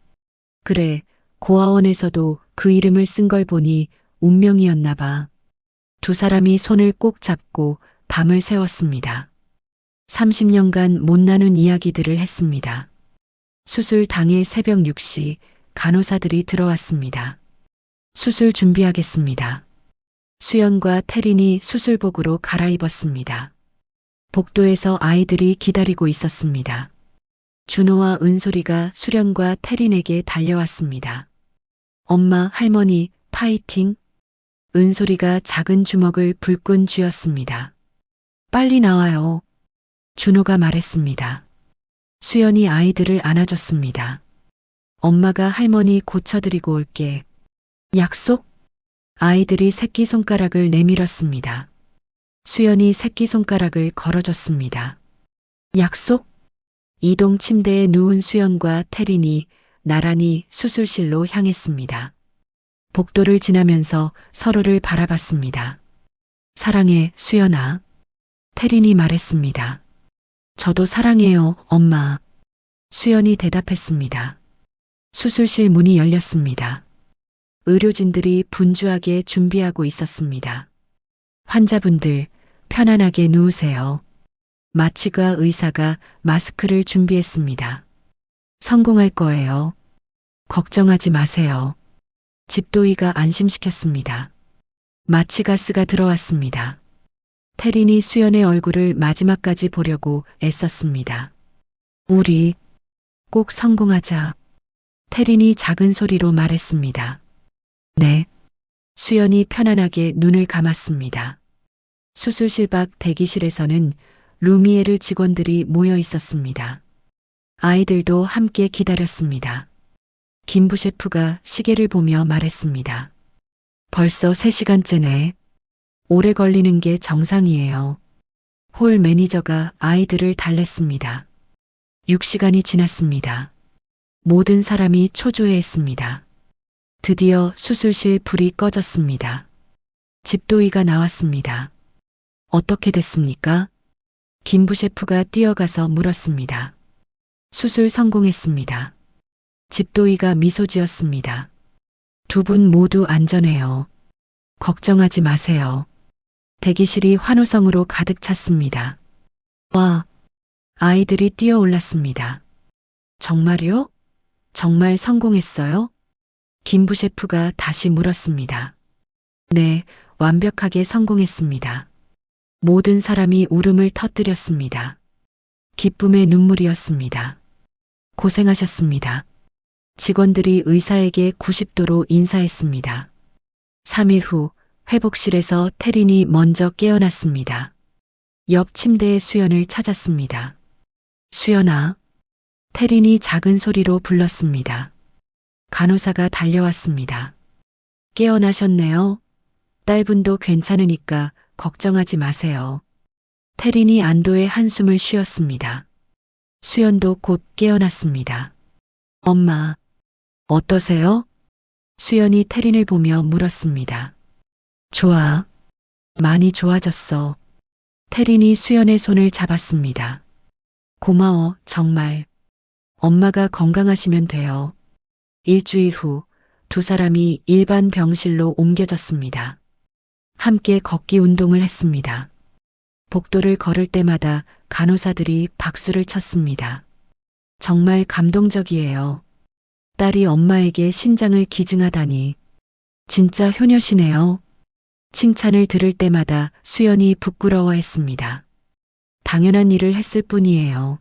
그래, 고아원에서도 그 이름을 쓴 걸 보니 운명이었나 봐. 두 사람이 손을 꼭 잡고 밤을 새웠습니다. 30년간 못 나눈 이야기들을 했습니다. 수술 당일 새벽 6시 간호사들이 들어왔습니다. 수술 준비하겠습니다. 수연과 태린이 수술복으로 갈아입었습니다. 복도에서 아이들이 기다리고 있었습니다. 준호와 은솔이가 수련과 태린에게 달려왔습니다. 엄마, 할머니, 파이팅! 은솔이가 작은 주먹을 불끈 쥐었습니다. 빨리 나와요. 준호가 말했습니다. 수연이 아이들을 안아줬습니다. 엄마가 할머니 고쳐드리고 올게. 약속? 아이들이 새끼손가락을 내밀었습니다. 수연이 새끼손가락을 걸어줬습니다. 약속? 이동 침대에 누운 수연과 태린이 나란히 수술실로 향했습니다. 복도를 지나면서 서로를 바라봤습니다. 사랑해, 수연아. 태린이 말했습니다. 저도 사랑해요, 엄마. 수연이 대답했습니다. 수술실 문이 열렸습니다. 의료진들이 분주하게 준비하고 있었습니다. 환자분들, 편안하게 누우세요. 마취과 의사가 마스크를 준비했습니다. 성공할 거예요. 걱정하지 마세요. 집도이가 안심시켰습니다. 마취가스가 들어왔습니다. 태린이 수연의 얼굴을 마지막까지 보려고 애썼습니다. 우리 꼭 성공하자. 태린이 작은 소리로 말했습니다. 네. 수연이 편안하게 눈을 감았습니다. 수술실 밖 대기실에서는 루미에르 직원들이 모여 있었습니다. 아이들도 함께 기다렸습니다. 김부 셰프가 시계를 보며 말했습니다. 벌써 3시간째네. 오래 걸리는 게 정상이에요. 홀 매니저가 아이들을 달랬습니다. 6시간이 지났습니다. 모든 사람이 초조해했습니다. 드디어 수술실 불이 꺼졌습니다. 집도이가 나왔습니다. 어떻게 됐습니까? 김부 셰프가 뛰어가서 물었습니다. 수술 성공했습니다. 집도이가 미소 지었습니다. 두 분 모두 안전해요. 걱정하지 마세요. 대기실이 환호성으로 가득 찼습니다. 와, 아이들이 뛰어올랐습니다. 정말요? 정말 성공했어요? 김부 셰프가 다시 물었습니다. 네, 완벽하게 성공했습니다. 모든 사람이 울음을 터뜨렸습니다. 기쁨의 눈물이었습니다. 고생하셨습니다. 직원들이 의사에게 90도로 인사했습니다. 3일 후 회복실에서 태린이 먼저 깨어났습니다. 옆 침대에 수연을 찾았습니다. 수연아. 태린이 작은 소리로 불렀습니다. 간호사가 달려왔습니다. 깨어나셨네요. 딸분도 괜찮으니까 걱정하지 마세요. 태린이 안도의 한숨을 쉬었습니다. 수연도 곧 깨어났습니다. 엄마, 어떠세요? 수연이 태린을 보며 물었습니다. 좋아. 많이 좋아졌어. 태린이 수연의 손을 잡았습니다. 고마워, 정말. 엄마가 건강하시면 돼요. 일주일 후 두 사람이 일반 병실로 옮겨졌습니다. 함께 걷기 운동을 했습니다. 복도를 걸을 때마다 간호사들이 박수를 쳤습니다. 정말 감동적이에요. 딸이 엄마에게 신장을 기증하다니. 진짜 효녀시네요. 칭찬을 들을 때마다 수연이 부끄러워했습니다. 당연한 일을 했을 뿐이에요.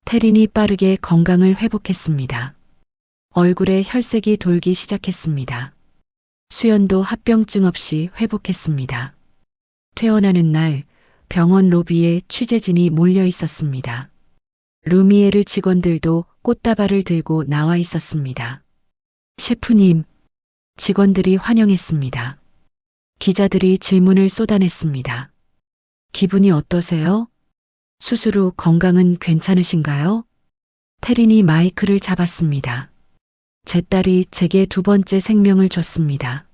태린이 빠르게 건강을 회복했습니다. 얼굴에 혈색이 돌기 시작했습니다. 수연도 합병증 없이 회복했습니다. 퇴원하는 날 병원 로비에 취재진이 몰려 있었습니다. 루미에르 직원들도 꽃다발을 들고 나와 있었습니다. 셰프님, 직원들이 환영했습니다. 기자들이 질문을 쏟아냈습니다. 기분이 어떠세요? 수술 후 건강은 괜찮으신가요? 태린이 마이크를 잡았습니다. 제 딸이 제게 두 번째 생명을 줬습니다.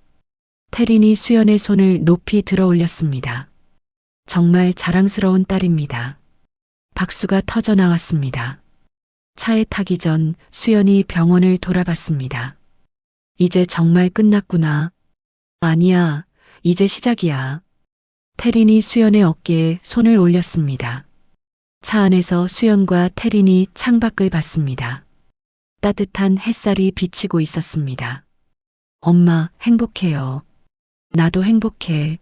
태린이 수연의 손을 높이 들어 올렸습니다. 정말 자랑스러운 딸입니다. 박수가 터져 나왔습니다. 차에 타기 전 수연이 병원을 돌아봤습니다. 이제 정말 끝났구나. 아니야, 이제 시작이야. 태린이 수연의 어깨에 손을 올렸습니다. 차 안에서 수연과 태린이 창밖을 봤습니다. 따뜻한 햇살이 비치고 있었습니다. 엄마, 행복해요. 나도 행복해.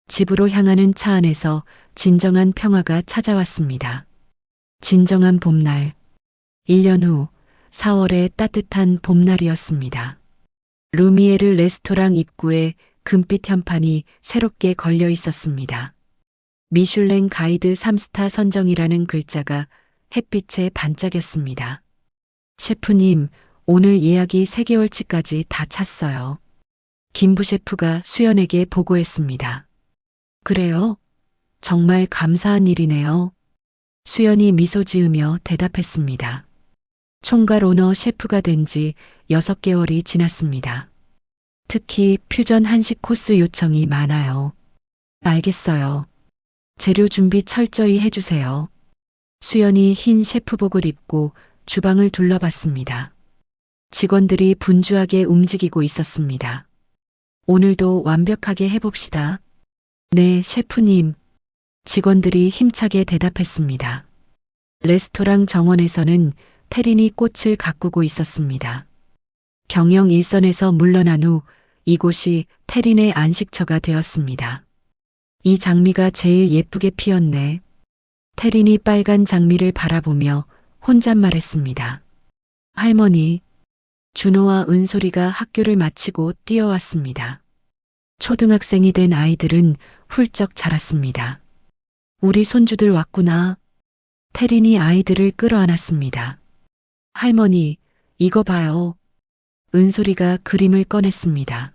집으로 향하는 차 안에서 진정한 평화가 찾아왔습니다. 진정한 봄날. 1년 후 4월의 따뜻한 봄날이었습니다. 루미에르 레스토랑 입구에 금빛 현판이 새롭게 걸려 있었습니다. 미슐랭 가이드 3스타 선정이라는 글자가 햇빛에 반짝였습니다. 셰프님, 오늘 예약이 3개월치까지 다 찼어요. 김부 셰프가 수연에게 보고했습니다. 그래요? 정말 감사한 일이네요. 수연이 미소 지으며 대답했습니다. 총괄 오너 셰프가 된 지 6개월이 지났습니다. 특히 퓨전 한식 코스 요청이 많아요. 알겠어요. 재료 준비 철저히 해주세요. 수연이 흰 셰프복을 입고 주방을 둘러봤습니다. 직원들이 분주하게 움직이고 있었습니다. 오늘도 완벽하게 해봅시다. 네, 셰프님. 직원들이 힘차게 대답했습니다. 레스토랑 정원에서는 태린이 꽃을 가꾸고 있었습니다. 경영 일선에서 물러난 후 이곳이 태린의 안식처가 되었습니다. 이 장미가 제일 예쁘게 피었네. 태린이 빨간 장미를 바라보며 혼잣말했습니다. 할머니, 준호와 은솔이가 학교를 마치고 뛰어왔습니다. 초등학생이 된 아이들은 훌쩍 자랐습니다. 우리 손주들 왔구나. 태린이 아이들을 끌어안았습니다. 할머니, 이거 봐요. 은솔이가 그림을 꺼냈습니다.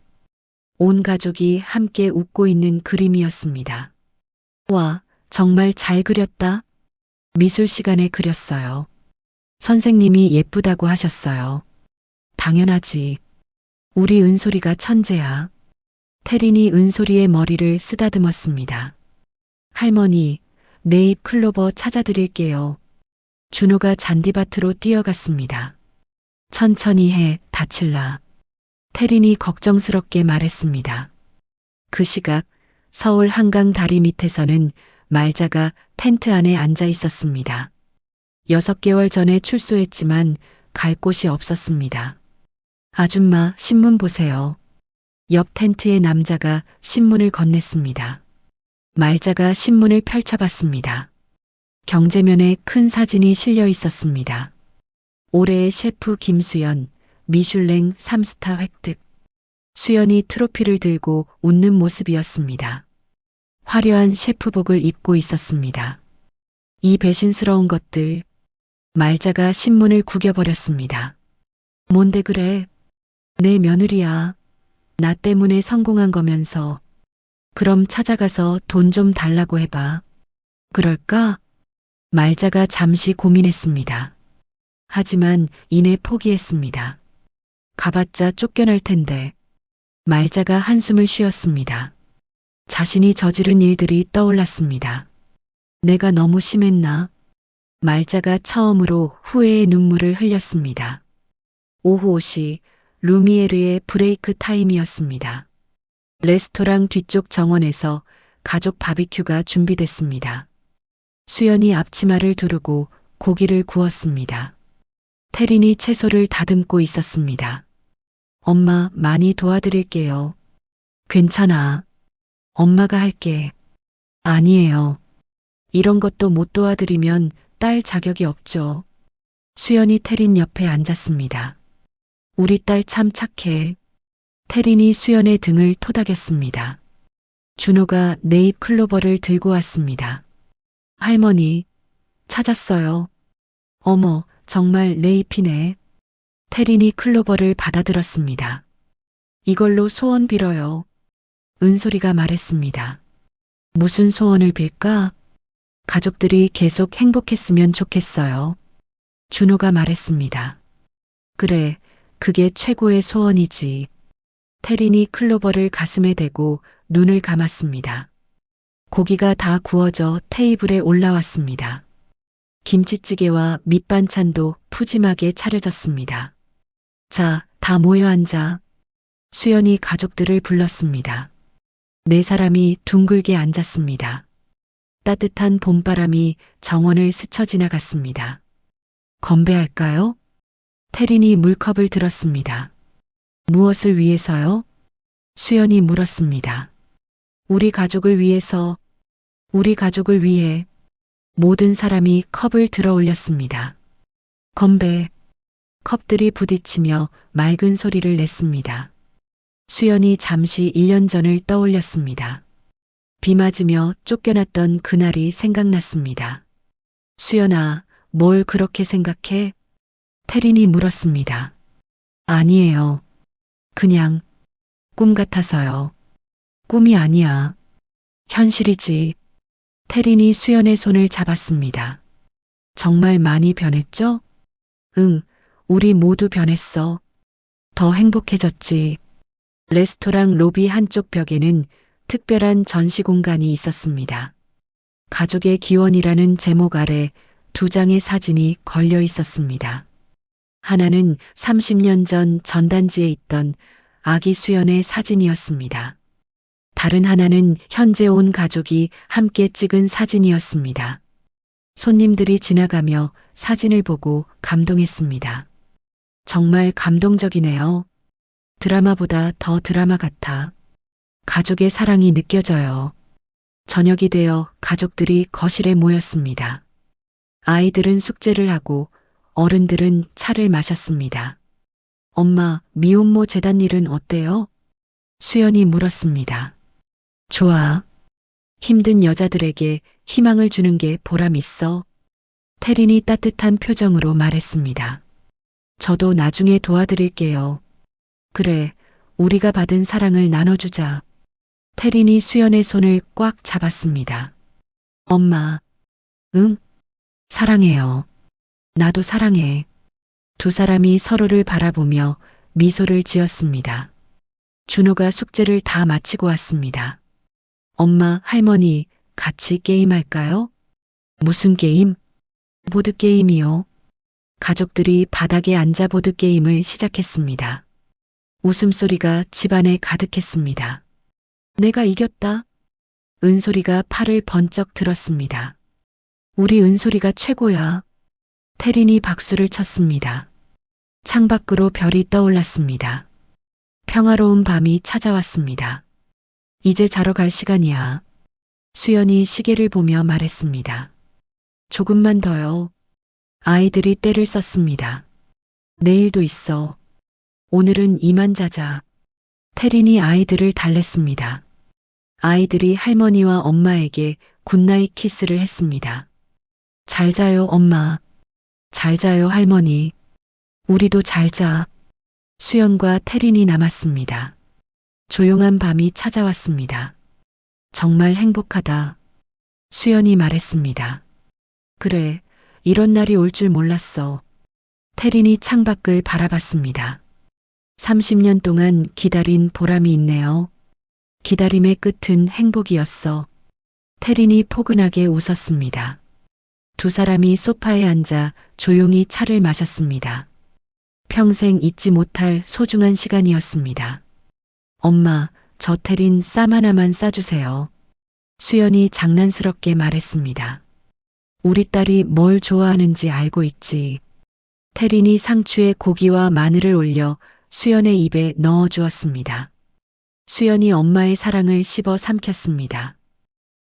온 가족이 함께 웃고 있는 그림이었습니다. 와, 정말 잘 그렸다. 미술 시간에 그렸어요. 선생님이 예쁘다고 하셨어요. 당연하지. 우리 은솔이가 천재야. 태린이 은솔이의 머리를 쓰다듬었습니다. 할머니, 네잎 클로버 찾아드릴게요. 준호가 잔디밭으로 뛰어갔습니다. 천천히 해, 다칠라. 태린이 걱정스럽게 말했습니다. 그 시각 서울 한강 다리 밑에서는 말자가 텐트 안에 앉아 있었습니다. 6개월 전에 출소했지만 갈 곳이 없었습니다. 아줌마, 신문 보세요. 옆 텐트의 남자가 신문을 건넸습니다. 말자가 신문을 펼쳐봤습니다. 경제면에 큰 사진이 실려 있었습니다. 올해의 셰프 김수연, 미슐랭 3스타 획득. 수연이 트로피를 들고 웃는 모습이었습니다. 화려한 셰프복을 입고 있었습니다. 이 배신스러운 것들. 말자가 신문을 구겨버렸습니다. 뭔데 그래? 내 며느리야. 나 때문에 성공한 거면서. 그럼 찾아가서 돈 좀 달라고 해봐. 그럴까? 말자가 잠시 고민했습니다. 하지만 이내 포기했습니다. 가봤자 쫓겨날 텐데. 말자가 한숨을 쉬었습니다. 자신이 저지른 일들이 떠올랐습니다. 내가 너무 심했나? 말자가 처음으로 후회의 눈물을 흘렸습니다. 오후 5시 루미에르의 브레이크 타임이었습니다. 레스토랑 뒤쪽 정원에서 가족 바비큐가 준비됐습니다. 수연이 앞치마를 두르고 고기를 구웠습니다. 태린이 채소를 다듬고 있었습니다. 엄마, 많이 도와드릴게요. 괜찮아. 엄마가 할게. 아니에요. 이런 것도 못 도와드리면 딸 자격이 없죠. 수연이 태린 옆에 앉았습니다. 우리 딸 참 착해. 태린이 수연의 등을 토닥였습니다. 준호가 네잎 클로버를 들고 왔습니다. 할머니, 찾았어요. 어머, 정말 네잎이네. 태린이 클로버를 받아들었습니다. 이걸로 소원 빌어요. 은솔이가 말했습니다. 무슨 소원을 빌까? 가족들이 계속 행복했으면 좋겠어요. 준호가 말했습니다. 그래, 그게 최고의 소원이지. 태린이 클로버를 가슴에 대고 눈을 감았습니다. 고기가 다 구워져 테이블에 올라왔습니다. 김치찌개와 밑반찬도 푸짐하게 차려졌습니다. 자, 다 모여 앉아. 수연이 가족들을 불렀습니다. 4사람이 둥글게 앉았습니다. 따뜻한 봄바람이 정원을 스쳐 지나갔습니다. 건배할까요? 태린이 물컵을 들었습니다. 무엇을 위해서요? 수연이 물었습니다. 우리 가족을 위해서, 우리 가족을 위해. 모든 사람이 컵을 들어 올렸습니다. 건배. 컵들이 부딪히며 맑은 소리를 냈습니다. 수연이 잠시 1년 전을 떠올렸습니다. 비 맞으며 쫓겨났던 그날이 생각났습니다. 수연아, 뭘 그렇게 생각해? 태린이 물었습니다. 아니에요. 그냥 꿈 같아서요. 꿈이 아니야. 현실이지. 태린이 수연의 손을 잡았습니다. 정말 많이 변했죠? 응, 우리 모두 변했어. 더 행복해졌지. 레스토랑 로비 한쪽 벽에는 특별한 전시 공간이 있었습니다. 가족의 기원이라는 제목 아래 2장의 사진이 걸려 있었습니다. 하나는 30년 전 전단지에 있던 아기 수연의 사진이었습니다. 다른 하나는 현재 온 가족이 함께 찍은 사진이었습니다. 손님들이 지나가며 사진을 보고 감동했습니다. 정말 감동적이네요. 드라마보다 더 드라마 같아. 가족의 사랑이 느껴져요. 저녁이 되어 가족들이 거실에 모였습니다. 아이들은 숙제를 하고 어른들은 차를 마셨습니다. 엄마, 미혼모 재단 일은 어때요? 수연이 물었습니다. 좋아. 힘든 여자들에게 희망을 주는 게 보람 있어. 태린이 따뜻한 표정으로 말했습니다. 저도 나중에 도와드릴게요. 그래, 우리가 받은 사랑을 나눠주자. 태린이 수연의 손을 꽉 잡았습니다. 엄마, 응? 사랑해요. 나도 사랑해. 2사람이 서로를 바라보며 미소를 지었습니다. 준호가 숙제를 다 마치고 왔습니다. 엄마, 할머니, 같이 게임할까요? 무슨 게임? 보드게임이요. 가족들이 바닥에 앉아 보드게임을 시작했습니다. 웃음소리가 집안에 가득했습니다. 내가 이겼다. 은솔이가 팔을 번쩍 들었습니다. 우리 은솔이가 최고야. 태린이 박수를 쳤습니다. 창밖으로 별이 떠올랐습니다. 평화로운 밤이 찾아왔습니다. 이제 자러 갈 시간이야. 수연이 시계를 보며 말했습니다. 조금만 더요. 아이들이 때를 썼습니다. 내일도 있어. 오늘은 이만 자자. 태린이 아이들을 달랬습니다. 아이들이 할머니와 엄마에게 굿나잇 키스를 했습니다. 잘 자요, 엄마. 잘 자요, 할머니. 우리도 잘 자. 수연과 태린이 남았습니다. 조용한 밤이 찾아왔습니다. 정말 행복하다. 수연이 말했습니다. 그래, 이런 날이 올 줄 몰랐어. 태린이 창밖을 바라봤습니다. 30년 동안 기다린 보람이 있네요. 기다림의 끝은 행복이었어. 태린이 포근하게 웃었습니다. 두 사람이 소파에 앉아 조용히 차를 마셨습니다. 평생 잊지 못할 소중한 시간이었습니다. 엄마, 저 태린 쌈 하나만 싸주세요. 수연이 장난스럽게 말했습니다. 우리 딸이 뭘 좋아하는지 알고 있지. 태린이 상추에 고기와 마늘을 올려 수연의 입에 넣어 주었습니다. 수연이 엄마의 사랑을 씹어 삼켰습니다.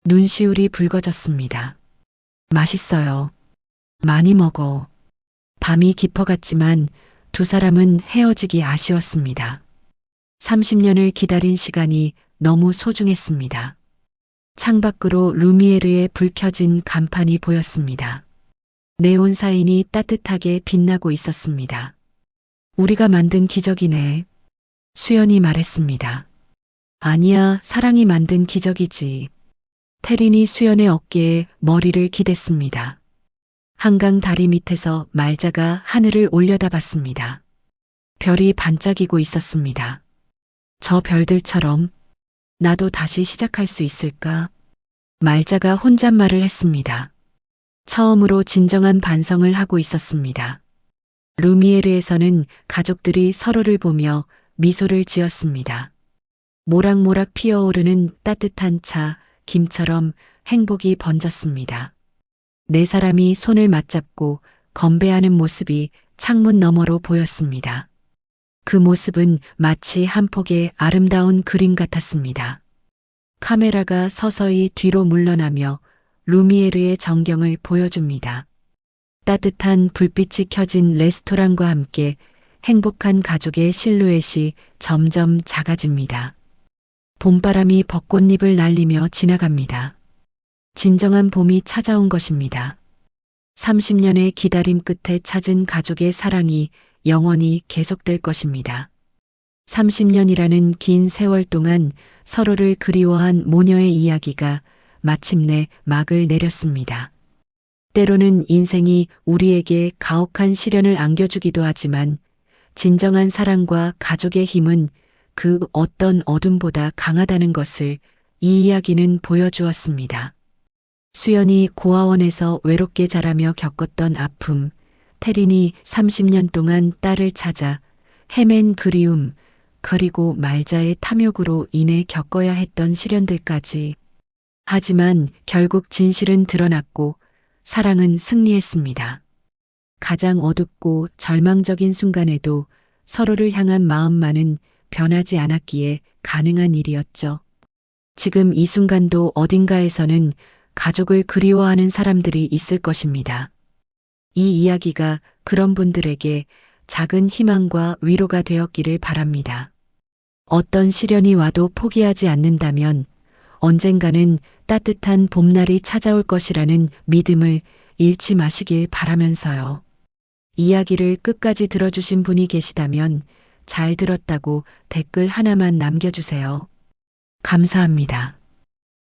눈시울이 붉어졌습니다. 맛있어요. 많이 먹어. 밤이 깊어갔지만 두 사람은 헤어지기 아쉬웠습니다. 30년을 기다린 시간이 너무 소중했습니다. 창밖으로 루미에르의 불 켜진 간판이 보였습니다. 네온 사인이 따뜻하게 빛나고 있었습니다. 우리가 만든 기적이네. 수연이 말했습니다. 아니야, 사랑이 만든 기적이지. 태린이 수연의 어깨에 머리를 기댔습니다. 한강 다리 밑에서 말자가 하늘을 올려다봤습니다. 별이 반짝이고 있었습니다. 저 별들처럼 나도 다시 시작할 수 있을까? 말자가 혼잣말을 했습니다. 처음으로 진정한 반성을 하고 있었습니다. 루미에르에서는 가족들이 서로를 보며 미소를 지었습니다. 모락모락 피어오르는 따뜻한 차, 김처럼 행복이 번졌습니다. 네 사람이 손을 맞잡고 건배하는 모습이 창문 너머로 보였습니다. 그 모습은 마치 한 폭의 아름다운 그림 같았습니다. 카메라가 서서히 뒤로 물러나며 루미에르의 전경을 보여줍니다. 따뜻한 불빛이 켜진 레스토랑과 함께 행복한 가족의 실루엣이 점점 작아집니다. 봄바람이 벚꽃잎을 날리며 지나갑니다. 진정한 봄이 찾아온 것입니다. 30년의 기다림 끝에 찾은 가족의 사랑이 영원히 계속될 것입니다. 30년이라는 긴 세월 동안 서로를 그리워한 모녀의 이야기가 마침내 막을 내렸습니다. 때로는 인생이 우리에게 가혹한 시련을 안겨주기도 하지만 진정한 사랑과 가족의 힘은 그 어떤 어둠보다 강하다는 것을 이 이야기는 보여주었습니다. 수연이 고아원에서 외롭게 자라며 겪었던 아픔, 태린이 30년 동안 딸을 찾아 헤맨 그리움, 그리고 말자의 탐욕으로 인해 겪어야 했던 시련들까지. 하지만 결국 진실은 드러났고 사랑은 승리했습니다. 가장 어둡고 절망적인 순간에도 서로를 향한 마음만은 변하지 않았기에 가능한 일이었죠. 지금 이 순간도 어딘가에서는 가족을 그리워하는 사람들이 있을 것입니다. 이 이야기가 그런 분들에게 작은 희망과 위로가 되었기를 바랍니다. 어떤 시련이 와도 포기하지 않는다면 언젠가는 따뜻한 봄날이 찾아올 것이라는 믿음을 잃지 마시길 바라면서요. 이야기를 끝까지 들어주신 분이 계시다면 잘 들었다고 댓글 하나만 남겨주세요. 감사합니다.